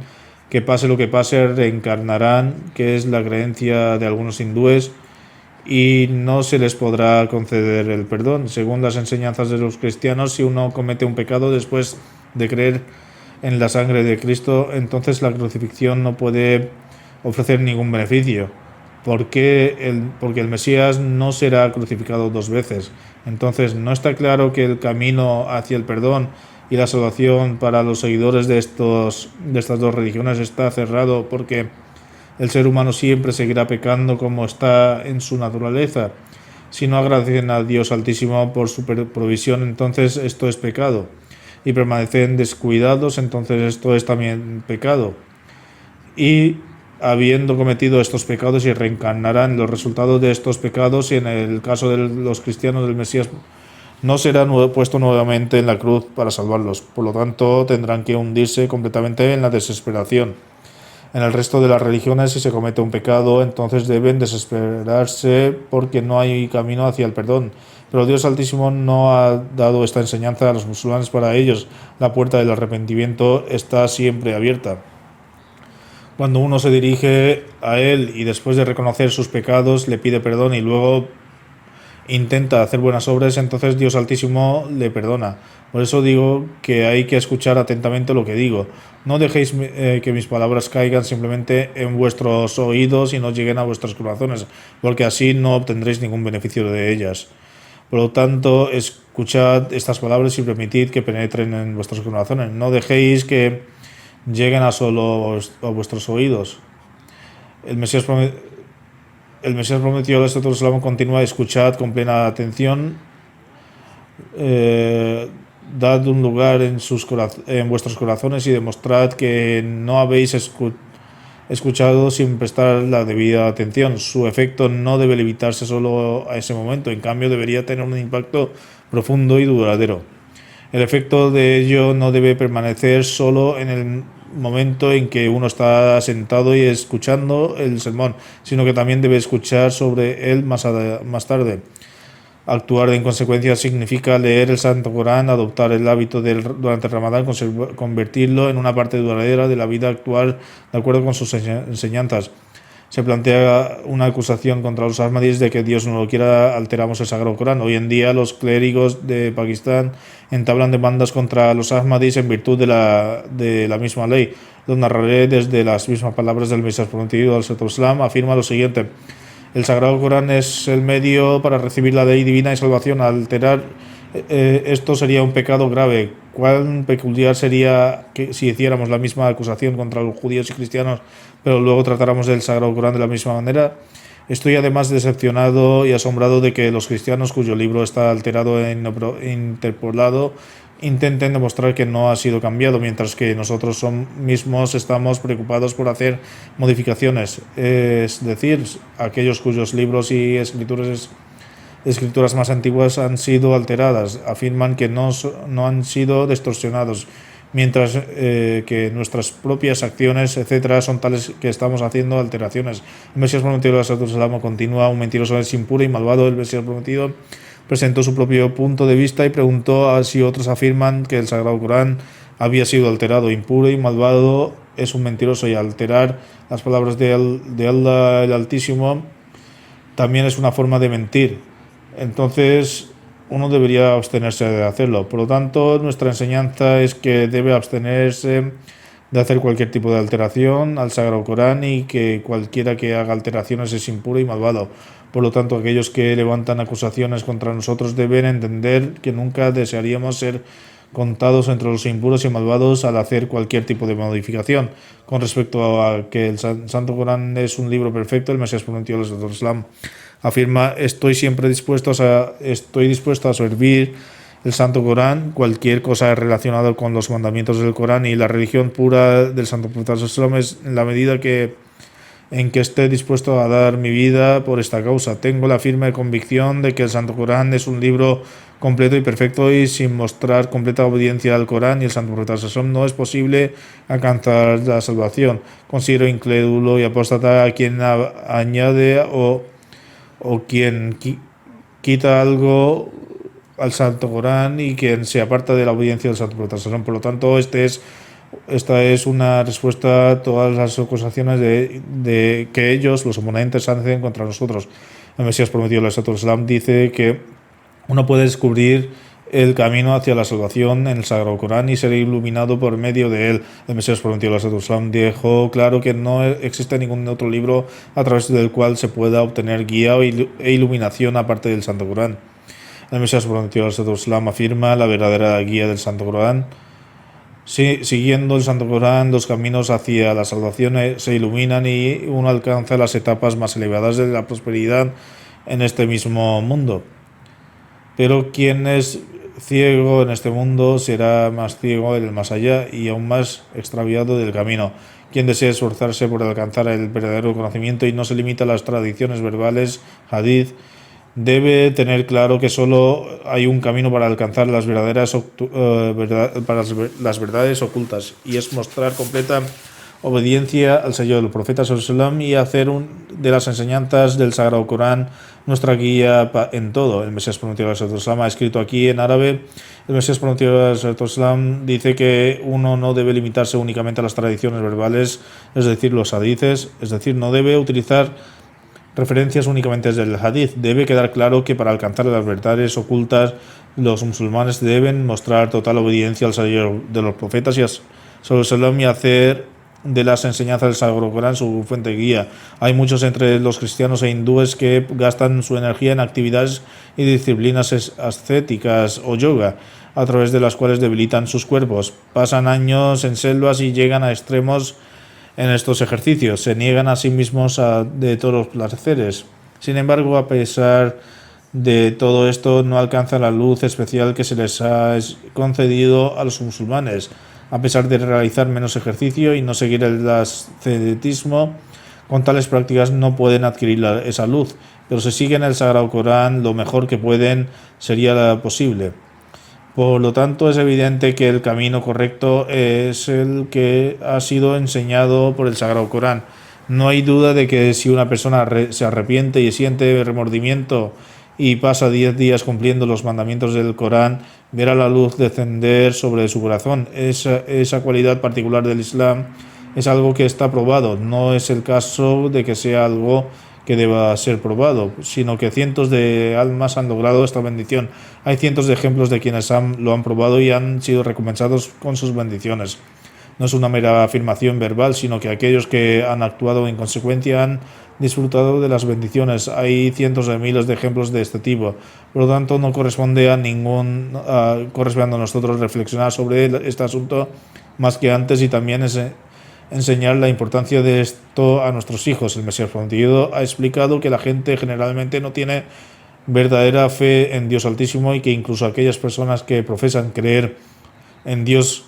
que pase lo que pase reencarnarán, que es la creencia de algunos hindúes, y no se les podrá conceder el perdón. Según las enseñanzas de los cristianos, si uno comete un pecado después de creer en la sangre de Cristo, entonces la crucifixión no puede ofrecer ningún beneficio, porque el Mesías no será crucificado dos veces. Entonces no está claro que el camino hacia el perdón y la salvación para los seguidores de estas dos religiones está cerrado, porque el ser humano siempre seguirá pecando como está en su naturaleza. Si no agradecen a Dios Altísimo por su provisión, entonces esto es pecado. Y permanecen descuidados, entonces esto es también pecado. Y habiendo cometido estos pecados y reencarnarán los resultados de estos pecados, y en el caso de los cristianos del Mesías no será puesto nuevamente en la cruz para salvarlos. Por lo tanto, tendrán que hundirse completamente en la desesperación. En el resto de las religiones, si se comete un pecado, entonces deben desesperarse porque no hay camino hacia el perdón. Pero Dios Altísimo no ha dado esta enseñanza a los musulmanes. Para ellos, la puerta del arrepentimiento está siempre abierta. Cuando uno se dirige a Él y después de reconocer sus pecados le pide perdón y luego intenta hacer buenas obras, entonces Dios Altísimo le perdona. Por eso digo que hay que escuchar atentamente lo que digo. No dejéis que mis palabras caigan simplemente en vuestros oídos y no lleguen a vuestros corazones, porque así no obtendréis ningún beneficio de ellas. Por lo tanto, escuchad estas palabras y permitid que penetren en vuestros corazones. No dejéis que lleguen a solo a vuestros oídos. El Mesías prometió al Islam continúa: escuchad con plena atención, dad un lugar en vuestros corazones y demostrad que no habéis escuchado sin prestar la debida atención. Su efecto no debe limitarse solo a ese momento, en cambio debería tener un impacto profundo y duradero. El efecto de ello no debe permanecer solo en el momento en que uno está sentado y escuchando el sermón, sino que también debe escuchar sobre él más tarde. Actuar en consecuencia significa leer el Santo Corán, adoptar el hábito durante el Ramadán, convertirlo en una parte duradera de la vida, actuar de acuerdo con sus enseñanzas. Se plantea una acusación contra los Ahmadis de que Dios no lo quiera, alteramos el Sagrado Corán. Hoy en día los clérigos de Pakistán entablan demandas contra los Ahmadis en virtud de la misma ley. Lo narraré desde las mismas palabras del Mesías prometido al Islam. Afirma lo siguiente: el Sagrado Corán es el medio para recibir la ley divina y salvación. Alterar esto sería un pecado grave. Cuán peculiar sería que si hiciéramos la misma acusación contra los judíos y cristianos, pero luego tratáramos del Sagrado Corán de la misma manera. Estoy además decepcionado y asombrado de que los cristianos cuyo libro está alterado e interpolado intenten demostrar que no ha sido cambiado, mientras que nosotros mismos estamos preocupados por hacer modificaciones, es decir, aquellos cuyos libros y escrituras más antiguas han sido alteradas, afirman que no han sido distorsionados, mientras que nuestras propias acciones, etcétera, son tales que estamos haciendo alteraciones. El Mesías prometido continúa: un mentiroso es impuro y malvado. El Mesías prometido presentó su propio punto de vista y preguntó a si otros afirman que el Sagrado Corán había sido alterado. Impuro y malvado es un mentiroso, y alterar las palabras de Allah el Altísimo también es una forma de mentir. Entonces uno debería abstenerse de hacerlo. Por lo tanto, nuestra enseñanza es que debe abstenerse de hacer cualquier tipo de alteración al Sagrado Corán, y que cualquiera que haga alteraciones es impuro y malvado. Por lo tanto, aquellos que levantan acusaciones contra nosotros deben entender que nunca desearíamos ser contados entre los impuros y malvados al hacer cualquier tipo de modificación. Con respecto a que el Santo Corán es un libro perfecto, el Mesías prometido al Islam afirma: estoy dispuesto a servir el Santo Corán, cualquier cosa relacionada con los mandamientos del Corán y la religión pura del Santo Profeta es en la medida que en que esté dispuesto a dar mi vida por esta causa. Tengo la firme convicción de que el Santo Corán es un libro completo y perfecto, y sin mostrar completa obediencia al Corán y el Santo Profeta Sallallahu no es posible alcanzar la salvación. Considero incrédulo y apóstata a quien añade o quien quita algo al Santo Corán y quien se aparta de la obediencia del Santo Profeta Sallallahu. Por lo tanto, esta es una respuesta a todas las acusaciones de que ellos, los oponentes, hacen contra nosotros. El Mesías prometido, el Santo Islam, dice que uno puede descubrir el camino hacia la salvación en el Sagrado Corán y ser iluminado por medio de él. El Mesías prometido, el Santo Islam, dejó claro que no existe ningún otro libro a través del cual se pueda obtener guía e iluminación aparte del Santo Corán. El Mesías prometido, el Santo Islam, afirma la verdadera guía del Santo Corán. Siguiendo el Santo Corán, los caminos hacia la salvación se iluminan y uno alcanza las etapas más elevadas de la prosperidad en este mismo mundo. Pero quien es ciego en este mundo será más ciego en el más allá y aún más extraviado del camino. Quien desea esforzarse por alcanzar el verdadero conocimiento y no se limita a las tradiciones verbales, hadith, debe tener claro que solo hay un camino para alcanzar las verdades ocultas, y es mostrar completa obediencia al sello del profeta sallallahu y hacer de las enseñanzas del Sagrado Corán nuestra guía en todo. El Mesías prometido sallallahu ha escrito aquí en árabe. El Mesías prometido sallallahu dice que uno no debe limitarse únicamente a las tradiciones verbales, es decir, los hadices, es decir, no debe utilizar referencias únicamente del hadith. Debe quedar claro que para alcanzar las verdades ocultas, los musulmanes deben mostrar total obediencia al sello de los profetas y hacer de las enseñanzas del Sagrado Corán su fuente guía. Hay muchos entre los cristianos e hindúes que gastan su energía en actividades y disciplinas ascéticas o yoga, a través de las cuales debilitan sus cuerpos. Pasan años en selvas y llegan a extremos en estos ejercicios. Se niegan a sí mismos de todos los placeres. Sin embargo, a pesar de todo esto, no alcanza la luz especial que se les ha concedido a los musulmanes. A pesar de realizar menos ejercicio y no seguir el ascetismo, con tales prácticas no pueden adquirir esa luz, pero si siguen el Sagrado Corán lo mejor que pueden sería posible. Por lo tanto, es evidente que el camino correcto es el que ha sido enseñado por el Sagrado Corán. No hay duda de que si una persona se arrepiente y siente remordimiento y pasa 10 días cumpliendo los mandamientos del Corán, verá la luz descender sobre su corazón. Esa cualidad particular del Islam es algo que está probado. No es el caso de que sea algo que deba ser probado, sino que cientos de almas han logrado esta bendición. Hay cientos de ejemplos de quienes lo han probado y han sido recompensados con sus bendiciones. No es una mera afirmación verbal, sino que aquellos que han actuado en consecuencia han disfrutado de las bendiciones. Hay cientos de miles de ejemplos de este tipo. Por lo tanto, no corresponde corresponde a nosotros reflexionar sobre este asunto más que antes, y también es enseñar la importancia de esto a nuestros hijos. El Mesías prometido ha explicado que la gente generalmente no tiene verdadera fe en Dios Altísimo y que incluso aquellas personas que profesan creer en Dios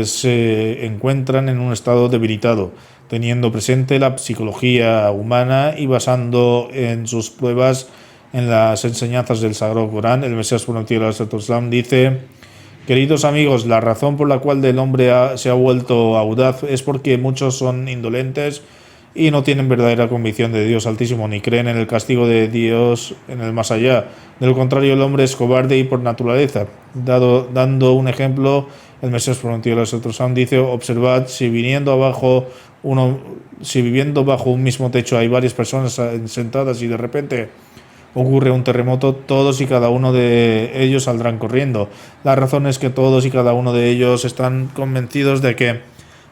se encuentran en un estado debilitado, teniendo presente la psicología humana y basando en sus pruebas en las enseñanzas del Sagrado Corán. El Mesías prometido al Islam dice: queridos amigos, la razón por la cual el hombre se ha vuelto audaz es porque muchos son indolentes y no tienen verdadera convicción de Dios Altísimo, ni creen en el castigo de Dios en el más allá. De lo contrario, el hombre es cobarde y por naturaleza. Dando un ejemplo, el Mesías prometido dice: observad, si viviendo bajo un mismo techo hay varias personas sentadas y de repente ocurre un terremoto, todos y cada uno de ellos saldrán corriendo. La razón es que todos y cada uno de ellos están convencidos de que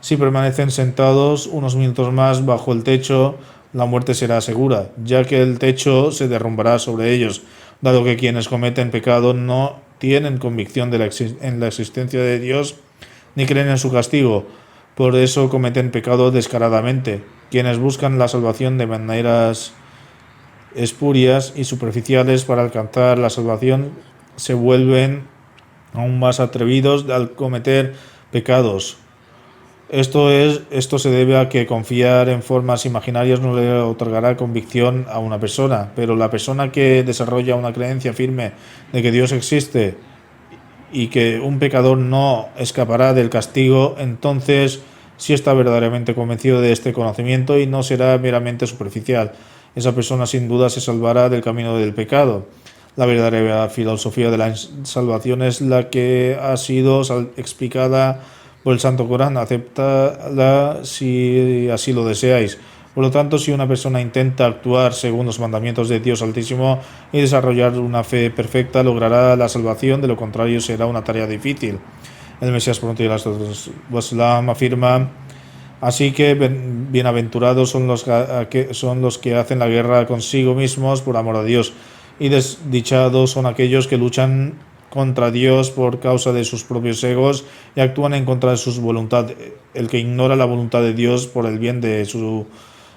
si permanecen sentados unos minutos más bajo el techo, la muerte será segura, ya que el techo se derrumbará sobre ellos, dado que quienes cometen pecado no tienen convicción en la existencia de Dios ni creen en su castigo. Por eso cometen pecado descaradamente. Quienes buscan la salvación de maneras espurias y superficiales para alcanzar la salvación se vuelven aún más atrevidos al cometer pecados. Esto se debe a que confiar en formas imaginarias no le otorgará convicción a una persona, pero la persona que desarrolla una creencia firme de que Dios existe y que un pecador no escapará del castigo, entonces sí está verdaderamente convencido de este conocimiento y no será meramente superficial. Esa persona sin duda se salvará del camino del pecado. La verdadera filosofía de la salvación es la que ha sido explicada por el Santo Corán. Aceptadla si así lo deseáis. Por lo tanto, si una persona intenta actuar según los mandamientos de Dios Altísimo y desarrollar una fe perfecta, logrará la salvación, de lo contrario será una tarea difícil. El Mesías prometido afirma: así que bienaventurados son los que hacen la guerra consigo mismos por amor a Dios, y desdichados son aquellos que luchan contra Dios por causa de sus propios egos y actúan en contra de su voluntad. El que ignora la voluntad de Dios por el bien de su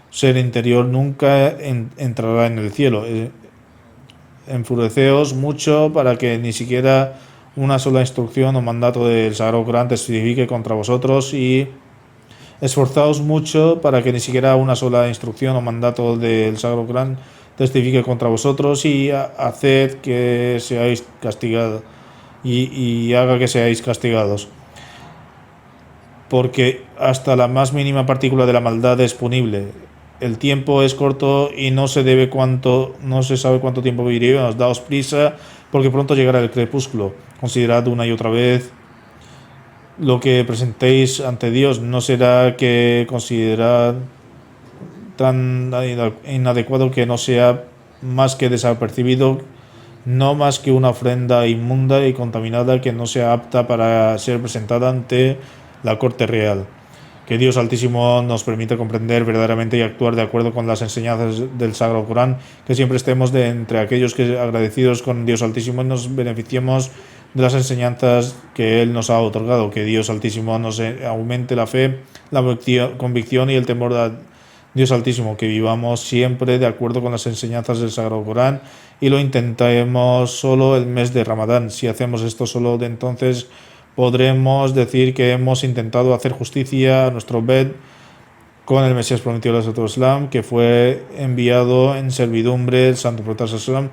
ser interior nunca entrará en el cielo. Enfureceos mucho para que ni siquiera una sola instrucción o mandato del Sagrado Corán testifique contra vosotros, y esforzaos mucho para que ni siquiera una sola instrucción o mandato del Sagrado Corán testifique contra vosotros, y haced que seáis castigados y haga que seáis castigados, porque hasta la más mínima partícula de la maldad es punible. El tiempo es corto y no se sabe cuánto tiempo viviremos. Daos prisa, porque pronto llegará el crepúsculo. Considerad una y otra vez lo que presentéis ante Dios. No será que considerad tan inadecuado que no sea más que desapercibido, no más que una ofrenda inmunda y contaminada que no sea apta para ser presentada ante la corte real. Que Dios Altísimo nos permita comprender verdaderamente y actuar de acuerdo con las enseñanzas del Sagrado Corán, que siempre estemos entre aquellos que agradecidos con Dios Altísimo y nos beneficiemos de las enseñanzas que Él nos ha otorgado. Que Dios Altísimo nos aumente la fe, la convicción y el temor a Dios Altísimo, que vivamos siempre de acuerdo con las enseñanzas del Sagrado Corán y lo intentemos solo el mes de Ramadán. Si hacemos esto solo, de entonces podremos decir que hemos intentado hacer justicia a nuestro Ved con el Mesías prometido del Islam, que fue enviado en servidumbre del Santo Profeta Islam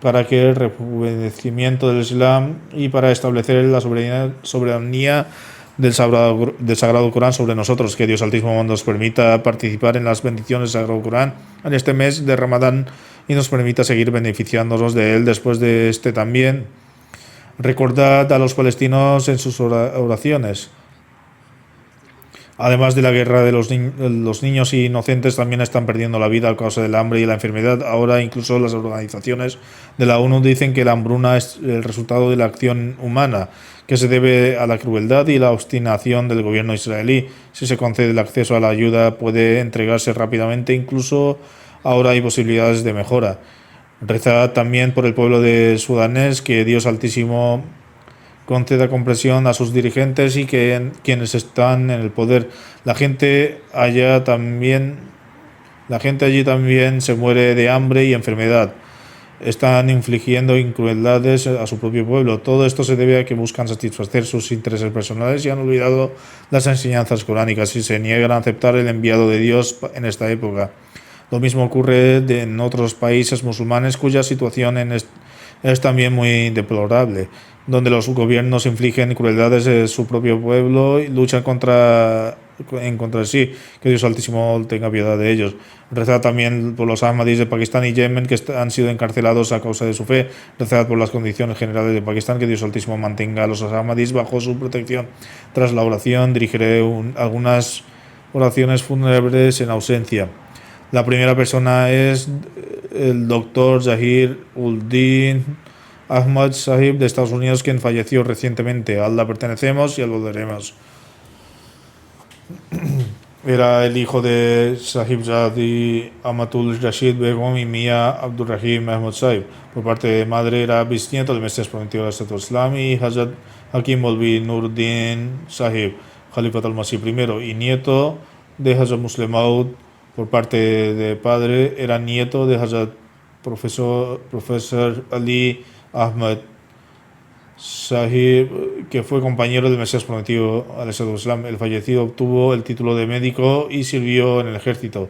para que el rejuvenecimiento del Islam y para establecer la soberanía del Sagrado Corán sobre nosotros. Que Dios Altísimo nos permita participar en las bendiciones del Sagrado Corán en este mes de Ramadán y nos permita seguir beneficiándonos de él después de este también. Recordad a los palestinos en sus oraciones. Además de la guerra de los niños inocentes también están perdiendo la vida a causa del hambre y la enfermedad. Ahora incluso las organizaciones de la ONU dicen que la hambruna es el resultado de la acción humana, que se debe a la crueldad y la obstinación del gobierno israelí. Si se concede el acceso a la ayuda, puede entregarse rápidamente. Incluso ahora hay posibilidades de mejora. Rezad también por el pueblo de sudanés, que Dios Altísimo conceda comprensión a sus dirigentes y que quienes están en el poder. La gente allí también se muere de hambre y enfermedad. Están infligiendo crueldades a su propio pueblo. Todo esto se debe a que buscan satisfacer sus intereses personales y han olvidado las enseñanzas coránicas y se niegan a aceptar el enviado de Dios en esta época. Lo mismo ocurre en otros países musulmanes cuya situación es también muy deplorable, donde los gobiernos infligen crueldades a su propio pueblo y luchan en contra de sí. Que Dios Altísimo tenga piedad de ellos. Rezad también por los Ahmadis de Pakistán y Yemen, que han sido encarcelados a causa de su fe. Rezad por las condiciones generales de Pakistán, que Dios Altísimo mantenga a los Ahmadis bajo su protección. Tras la oración dirigiré algunas oraciones fúnebres en ausencia. La primera persona es el doctor Zahir Uldin Ahmad Sahib de Estados Unidos, quien falleció recientemente. A Allah pertenecemos y a lo daremos. Era el hijo de Sahib Zadi Amatul Rashid Begum y Mia Abdurrahim Ahmad Sahib. Por parte de madre era bisnieto del Mesías prometido del Estado Islam y Hazrat Hakim Molvi Nuruddin Sahib, Khalifat al-Masih I, y nieto de Hazrat Muslim Maud. Por parte de padre era nieto de Hazrat Profesor Ali Ahmad Sahib, que fue compañero del Mesías prometido al-Islam. El fallecido obtuvo el título de médico y sirvió en el ejército.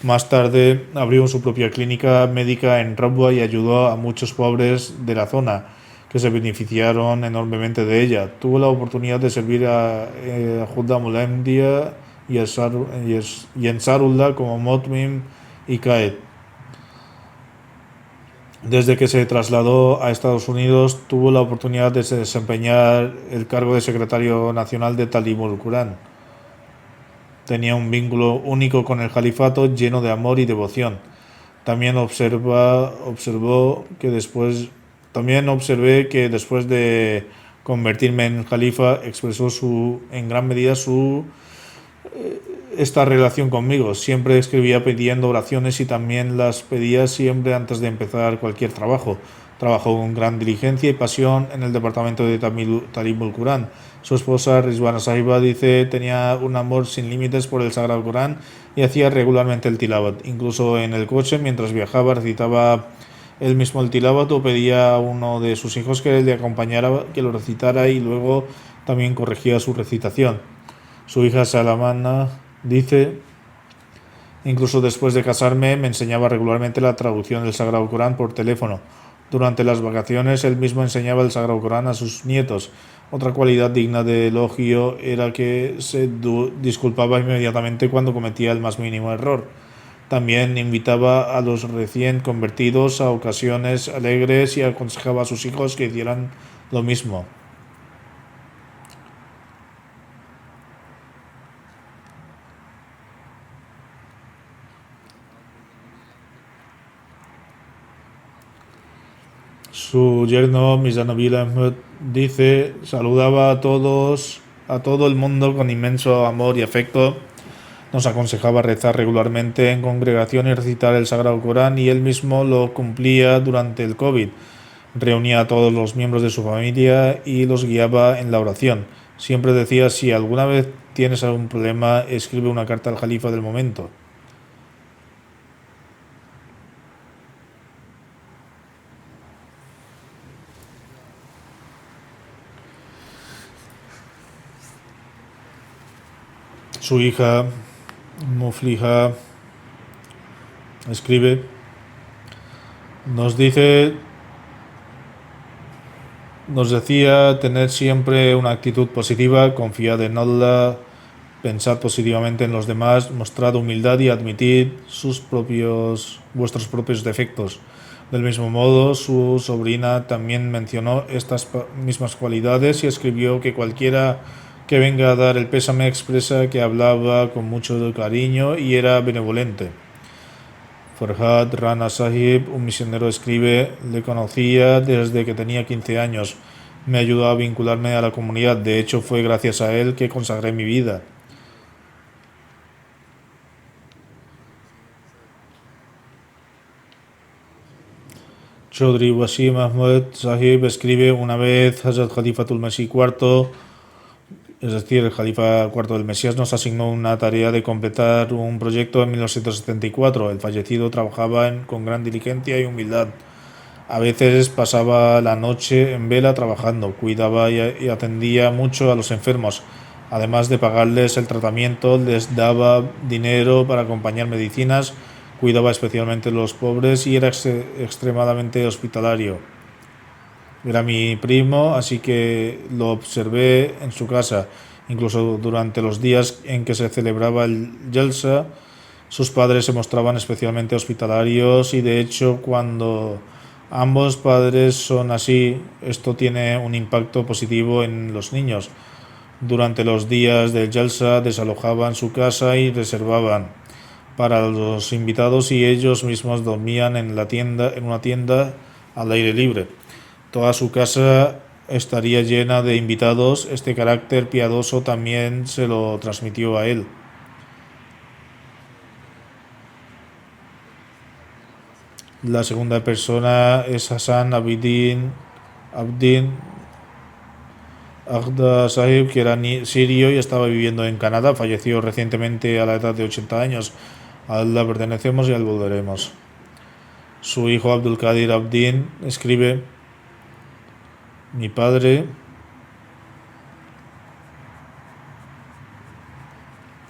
Más tarde abrió su propia clínica médica en Rabwa y ayudó a muchos pobres de la zona que se beneficiaron enormemente de ella. Tuvo la oportunidad de servir a Judá Mulemdia y Ansarullah como Motmim y Qaed. Desde que se trasladó a Estados Unidos, tuvo la oportunidad de desempeñar el cargo de secretario nacional de Talimul Quran. Tenía un vínculo único con el califato, lleno de amor y devoción. También observé que después de convertirme en califa, expresó en gran medida esta relación conmigo. Siempre escribía pidiendo oraciones y también las pedía siempre antes de empezar cualquier trabajo. Trabajó con gran diligencia y pasión en el departamento de Talimul Quran. Su esposa Rizwana Sahiba dice tenía un amor sin límites por el Sagrado Corán y hacía regularmente el tilawat. Incluso en el coche, mientras viajaba, recitaba él mismo el tilawat o pedía a uno de sus hijos que le acompañara, que lo recitara, y luego también corregía su recitación. Su hija Salamana dice: incluso después de casarme me enseñaba regularmente la traducción del Sagrado Corán por teléfono. Durante las vacaciones él mismo enseñaba el Sagrado Corán a sus nietos. Otra cualidad digna de elogio era que se disculpaba inmediatamente cuando cometía el más mínimo error. También invitaba a los recién convertidos a ocasiones alegres y aconsejaba a sus hijos que hicieran lo mismo. Su yerno Mizanabil Ahmed dice: saludaba a todo el mundo con inmenso amor y afecto. Nos aconsejaba rezar regularmente en congregación y recitar el Sagrado Corán, y él mismo lo cumplía durante el COVID. Reunía a todos los miembros de su familia y los guiaba en la oración. Siempre decía: si alguna vez tienes algún problema, escribe una carta al Jalifa del momento. Su hija Mufliha escribe, nos decía tener siempre una actitud positiva, confiad en Allah, pensad positivamente en los demás, mostrad humildad y admitid vuestros propios defectos. Del mismo modo, su sobrina también mencionó estas mismas cualidades y escribió que cualquiera que venga a dar el pésame expresa que hablaba con mucho cariño y era benevolente. Farhad Rana Sahib, un misionero, escribe: le conocía desde que tenía 15 años. Me ayudó a vincularme a la comunidad. De hecho, fue gracias a él que consagré mi vida. Chaudhry Wasim Ahmed Sahib escribe: una vez Hazrat Khalifatul Masih IV, es decir, el Jalifa cuarto del Mesías, nos asignó una tarea de completar un proyecto en 1974. El fallecido trabajaba con gran diligencia y humildad. A veces pasaba la noche en vela trabajando, cuidaba y atendía mucho a los enfermos. Además de pagarles el tratamiento, les daba dinero para acompañar medicinas, cuidaba especialmente de los pobres y era extremadamente hospitalario. Era mi primo, así que lo observé en su casa. Incluso durante los días en que se celebraba el Jalsa, sus padres se mostraban especialmente hospitalarios, y de hecho cuando ambos padres son así, esto tiene un impacto positivo en los niños. Durante los días del Jalsa desalojaban su casa y reservaban para los invitados, y ellos mismos dormían en una tienda al aire libre. Toda su casa estaría llena de invitados. Este carácter piadoso también se lo transmitió a él. La segunda persona es Hassan Abdin Agda Sahib, que era sirio y estaba viviendo en Canadá. Falleció recientemente a la edad de 80 años. A Allah pertenecemos y a él volveremos. Su hijo Abdul Qadir Abdin escribe: Mi padre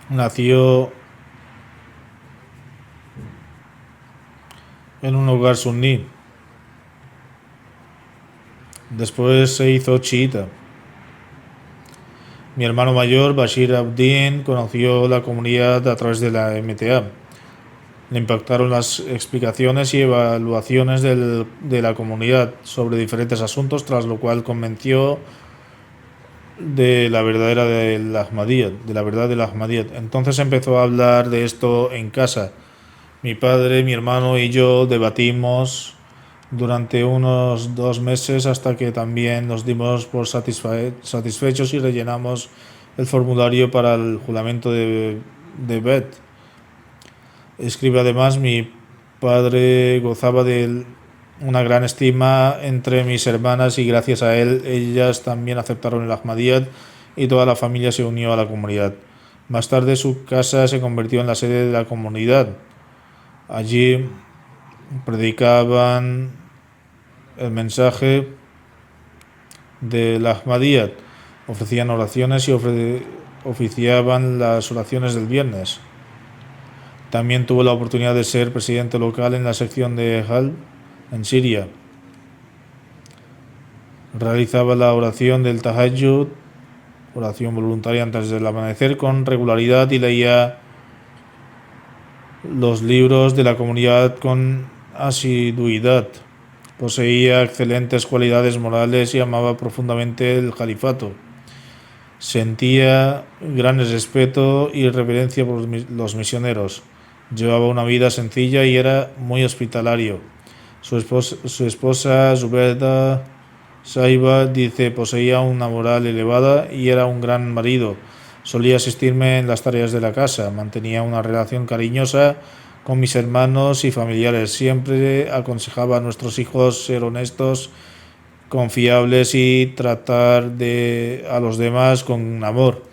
nació en un hogar suní. Después se hizo chiita. Mi hermano mayor, Bashir Abdin, conoció la comunidad a través de la MTA. Le impactaron las explicaciones y evaluaciones de la comunidad sobre diferentes asuntos, tras lo cual convenció de la verdad del Ahmadiyyat. Entonces empezó a hablar de esto en casa. Mi padre, mi hermano y yo debatimos durante unos 2 meses hasta que también nos dimos por satisfechos y rellenamos el formulario para el juramento de Bet. Escribe además: mi padre gozaba de una gran estima entre mis hermanas y gracias a él ellas también aceptaron el Ahmadiyyat y toda la familia se unió a la comunidad. Más tarde su casa se convirtió en la sede de la comunidad. Allí predicaban el mensaje del Ahmadiyyat, ofrecían oraciones y oficiaban las oraciones del viernes. También tuvo la oportunidad de ser presidente local en la sección de Halb, en Siria. Realizaba la oración del Tahajjud, oración voluntaria antes del amanecer, con regularidad y leía los libros de la comunidad con asiduidad. Poseía excelentes cualidades morales y amaba profundamente el califato. Sentía gran respeto y reverencia por los misioneros. Llevaba una vida sencilla y era muy hospitalario. Su esposa Zubeda Saiba dice: poseía una moral elevada y era un gran marido. Solía asistirme en las tareas de la casa. Mantenía una relación cariñosa con mis hermanos y familiares. Siempre aconsejaba a nuestros hijos ser honestos, confiables y tratar a los demás con amor.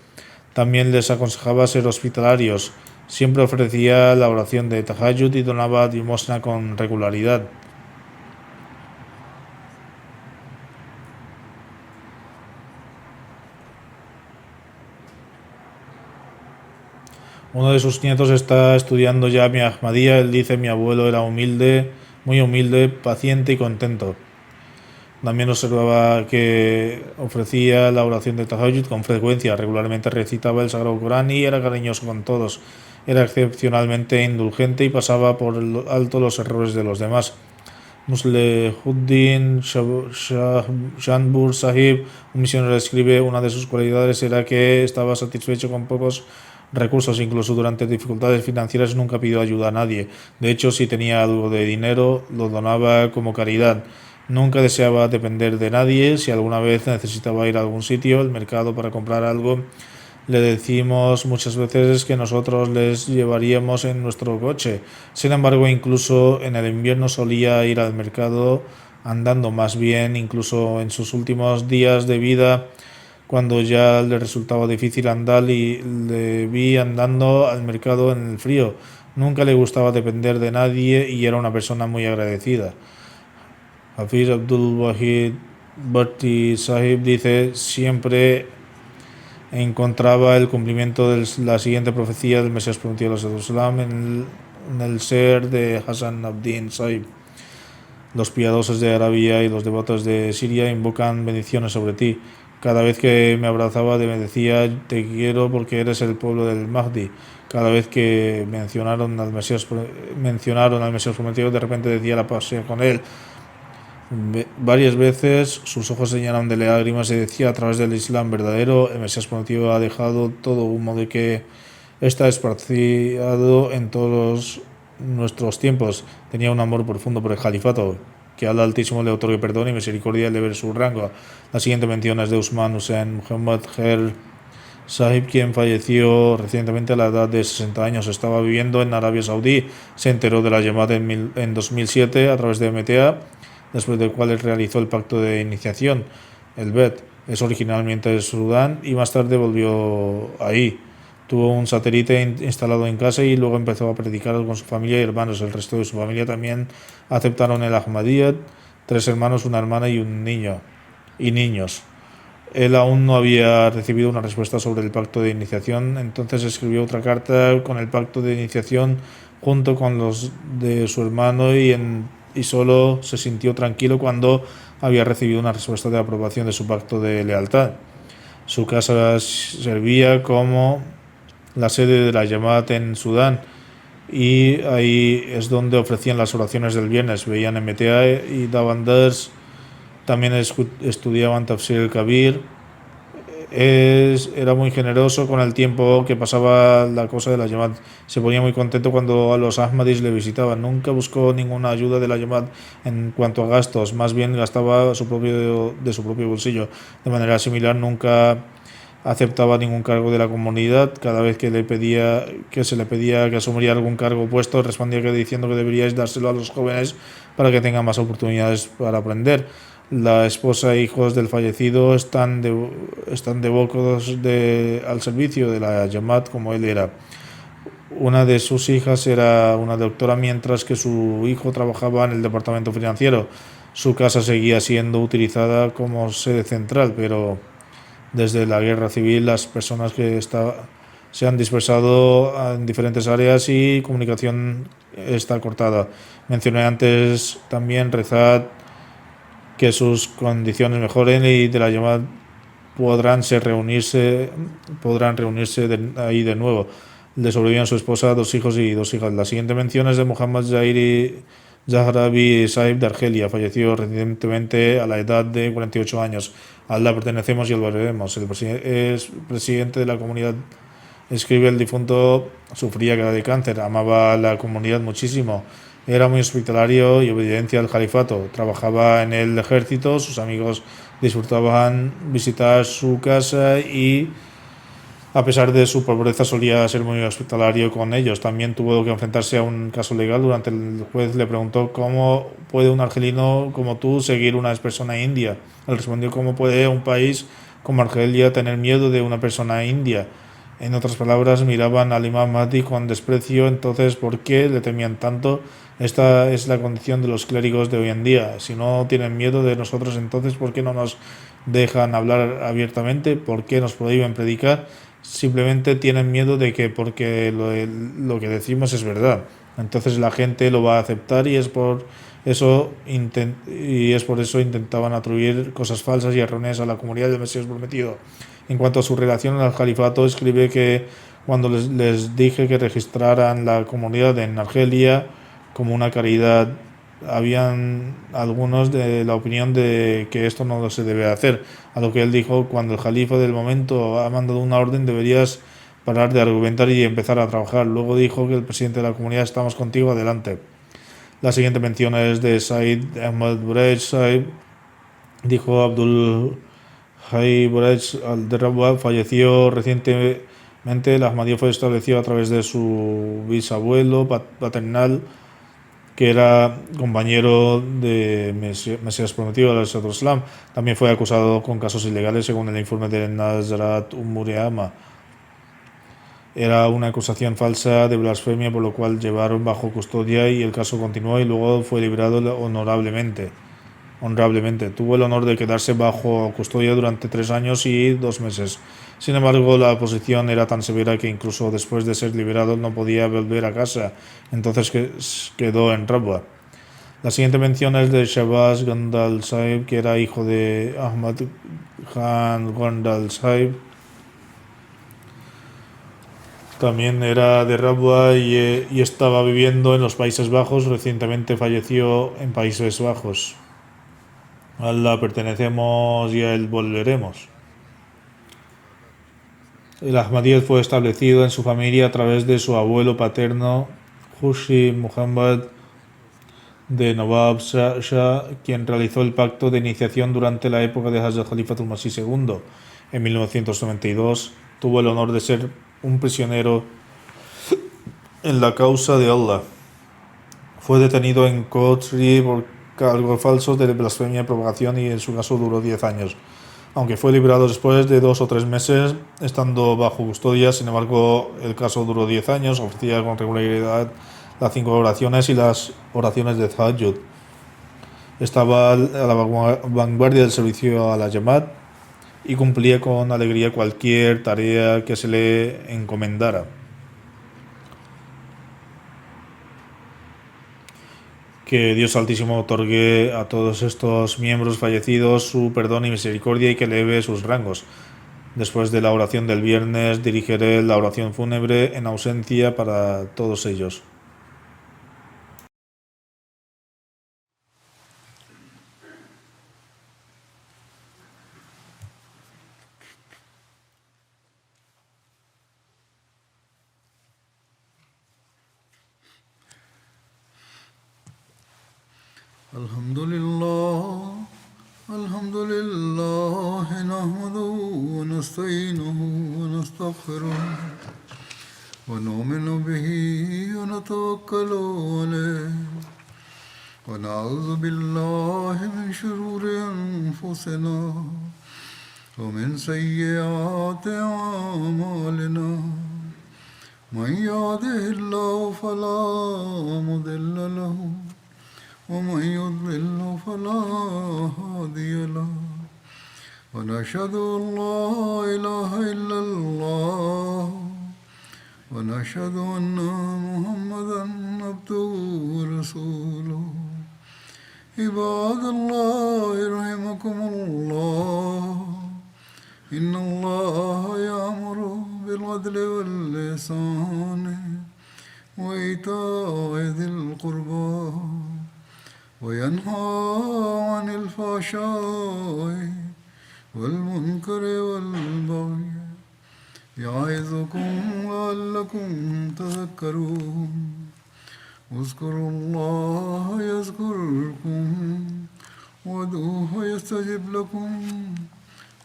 También les aconsejaba ser hospitalarios. Siempre ofrecía la oración de Tahajjud y donaba limosna con regularidad. Uno de sus nietos está estudiando ya mi Ahmadiyya. Él dice: mi abuelo era humilde, muy humilde, paciente y contento. También observaba que ofrecía la oración de Tahajjud con frecuencia. Regularmente recitaba el Sagrado Corán y era cariñoso con todos. Era excepcionalmente indulgente y pasaba por alto los errores de los demás. Muslehuddin Shanbur Sahib, un misionero, escribe: una de sus cualidades era que estaba satisfecho con pocos recursos. Incluso durante dificultades financieras nunca pidió ayuda a nadie. De hecho, si tenía algo de dinero, lo donaba como caridad. Nunca deseaba depender de nadie. Si alguna vez necesitaba ir a algún sitio, el mercado, para comprar algo, le decimos muchas veces que nosotros les llevaríamos en nuestro coche. Sin embargo, incluso en el invierno solía ir al mercado andando. Más bien, incluso en sus últimos días de vida, cuando ya le resultaba difícil andar, y le vi andando al mercado en el frío. Nunca le gustaba depender de nadie y era una persona muy agradecida. Hafiz Abdul Wahid Bhatti Sahib dice: siempre encontraba el cumplimiento de la siguiente profecía del Mesías prometido en el ser de Hassan Abdin Sahib. Los piadosos de Arabia y los devotos de Siria invocan bendiciones sobre ti. Cada vez que me abrazaba me decía: te quiero porque eres el pueblo del Mahdi. Cada vez que mencionaron al Mesías prometido, de repente decía la paz sea con él. Varias veces sus ojos se llenaron de lágrimas y decía: a través del Islam verdadero, el Mesías prometido ha dejado todo humo de que está esparcido en todos nuestros tiempos. Tenía un amor profundo por el califato. Que Allah Altísimo le otorgue perdón y misericordia al ver su rango. La siguiente mención es de Usman Hussain Muhammad Khair Sahib, quien falleció recientemente a la edad de 60 años. Estaba viviendo en Arabia Saudí. Se enteró de la llamada en 2007 a través de MTA, después del cual él realizó el pacto de iniciación, el Bet. Es originalmente de Sudán y más tarde volvió ahí. Tuvo un satélite instalado en casa y luego empezó a predicar con su familia y hermanos. El resto de su familia también aceptaron el Ahmadiyyat: 3 hermanos, una hermana y un niño. y niños. Él aún no había recibido una respuesta sobre el pacto de iniciación, entonces escribió otra carta con el pacto de iniciación junto con los de su hermano y solo se sintió tranquilo cuando había recibido una respuesta de aprobación de su pacto de lealtad. Su casa servía como la sede de la Jamaat en Sudán y ahí es donde ofrecían las oraciones del viernes, veían MTA y daban dars, también estudiaban Tafsir el-Kabir. Era muy generoso con el tiempo que pasaba la cosa de la Jamaat. Se ponía muy contento cuando a los Ahmadis le visitaban. Nunca buscó ninguna ayuda de la Jamaat en cuanto a gastos, más bien gastaba de su propio bolsillo. De manera similar, nunca aceptaba ningún cargo de la comunidad. Cada vez que se le pedía que asumiría algún cargo puesto, respondía diciendo que deberíais dárselo a los jóvenes para que tengan más oportunidades para aprender. La esposa e hijos del fallecido están devotos al servicio de la Jamaat como él era. Una de sus hijas era una doctora, mientras que su hijo trabajaba en el departamento financiero. Su casa seguía siendo utilizada como sede central, pero desde la guerra civil las personas se han dispersado en diferentes áreas y comunicación está cortada. Mencioné antes también rezar que sus condiciones mejoren y de la llamada podrán reunirse ahí de nuevo. Le sobreviven su esposa, 2 hijos y 2 hijas. La siguiente mención es de Muhammad Zahrabi Saib de Argelia. Falleció recientemente a la edad de 48 años. A Allah pertenecemos y al veremos. Es presidente de la comunidad. Escribe: el difunto sufría de cáncer, amaba a la comunidad muchísimo, era muy hospitalario y obediente al califato, trabajaba en el ejército, sus amigos disfrutaban visitar su casa y a pesar de su pobreza solía ser muy hospitalario con ellos. También tuvo que enfrentarse a un caso legal. Durante el juez le preguntó: ¿cómo puede un argelino como tú seguir una persona india? Él respondió: ¿cómo puede un país como Argelia tener miedo de una persona india? En otras palabras, miraban al Imam Mahdi con desprecio. Entonces, ¿por qué le temían tanto? Esta es la condición de los clérigos de hoy en día. Si no tienen miedo de nosotros, entonces ¿por qué no nos dejan hablar abiertamente? ¿Por qué nos prohíben predicar? Simplemente tienen miedo de que porque lo que decimos es verdad. Entonces la gente lo va a aceptar y es por eso intentaban atribuir cosas falsas y erróneas a la comunidad del Mesías prometido. En cuanto a su relación al califato, escribe que cuando les dije que registraran la comunidad en Argelia como una caridad, habían algunos de la opinión de que esto no se debe hacer, a lo que él dijo: cuando el califa del momento ha mandado una orden, deberías parar de argumentar y empezar a trabajar. Luego dijo que el presidente de la comunidad: estamos contigo, adelante. La siguiente mención es de Said Ahmad Burej Saib. Dijo: Abdul Hay Burej al-Derrabwa falleció recientemente. El Ahmadiyya fue establecido a través de su bisabuelo paternal, que era compañero de Mesías prometido al Islam. También fue acusado con casos ilegales, según el informe de Nazrat Umuriama. Era una acusación falsa de blasfemia, por lo cual llevaron bajo custodia y el caso continuó y luego fue liberado honorablemente. Tuvo el honor de quedarse bajo custodia durante 3 años y 2 meses. Sin embargo, la posición era tan severa que incluso después de ser liberado no podía volver a casa. Entonces quedó en Rabwa. La siguiente mención es de Shabazz Gandal Sahib, que era hijo de Ahmad Khan Gandal Sahib. También era de Rabwa y estaba viviendo en los Países Bajos. Recientemente falleció en Países Bajos. A Allah pertenecemos y a él volveremos. El Ahmadiyyat fue establecido en su familia a través de su abuelo paterno, Khurshid Muhammad de Nawab Shah, quien realizó el pacto de iniciación durante la época de Hazrat Khalifatul Masih II. En 1992 tuvo el honor de ser un prisionero en la causa de Allah. Fue detenido en Kotri por cargos falsos de blasfemia y propagación y en su caso duró 10 años. Aunque fue liberado después de 2 o 3 meses estando bajo custodia, sin embargo el caso duró 10 años. Ofrecía con regularidad las 5 oraciones y las oraciones de Tahajjud. Estaba a la vanguardia del servicio a la Jamaat y cumplía con alegría cualquier tarea que se le encomendara. Que Dios Altísimo otorgue a todos estos miembros fallecidos su perdón y misericordia y que eleve sus rangos. Después de la oración del viernes, dirigiré la oración fúnebre en ausencia para todos ellos. الحمد لله نحمده ونستعينه ونستغفره ونؤمن به ونتوكل عليه ونعوذ بالله من شرور أنفسنا ومن سيئات أعمالنا من يهده الله فلا مضل له ومن يضلل فلا هادي له ونشهد أن لا إله إلا الله ونشهد أن محمدا عبده ورسوله عباد الله رحمكم الله إن الله يأمر بالعدل والإحسان وإيتاء ذي القربى وينهى عن الفحشاء والمنكر والبغي يعظكم لعلكم تذكرون اذكروا الله يذكركم وادعوه يستجب لكم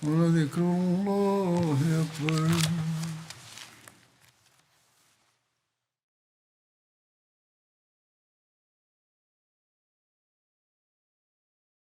ولذكر الله أكبر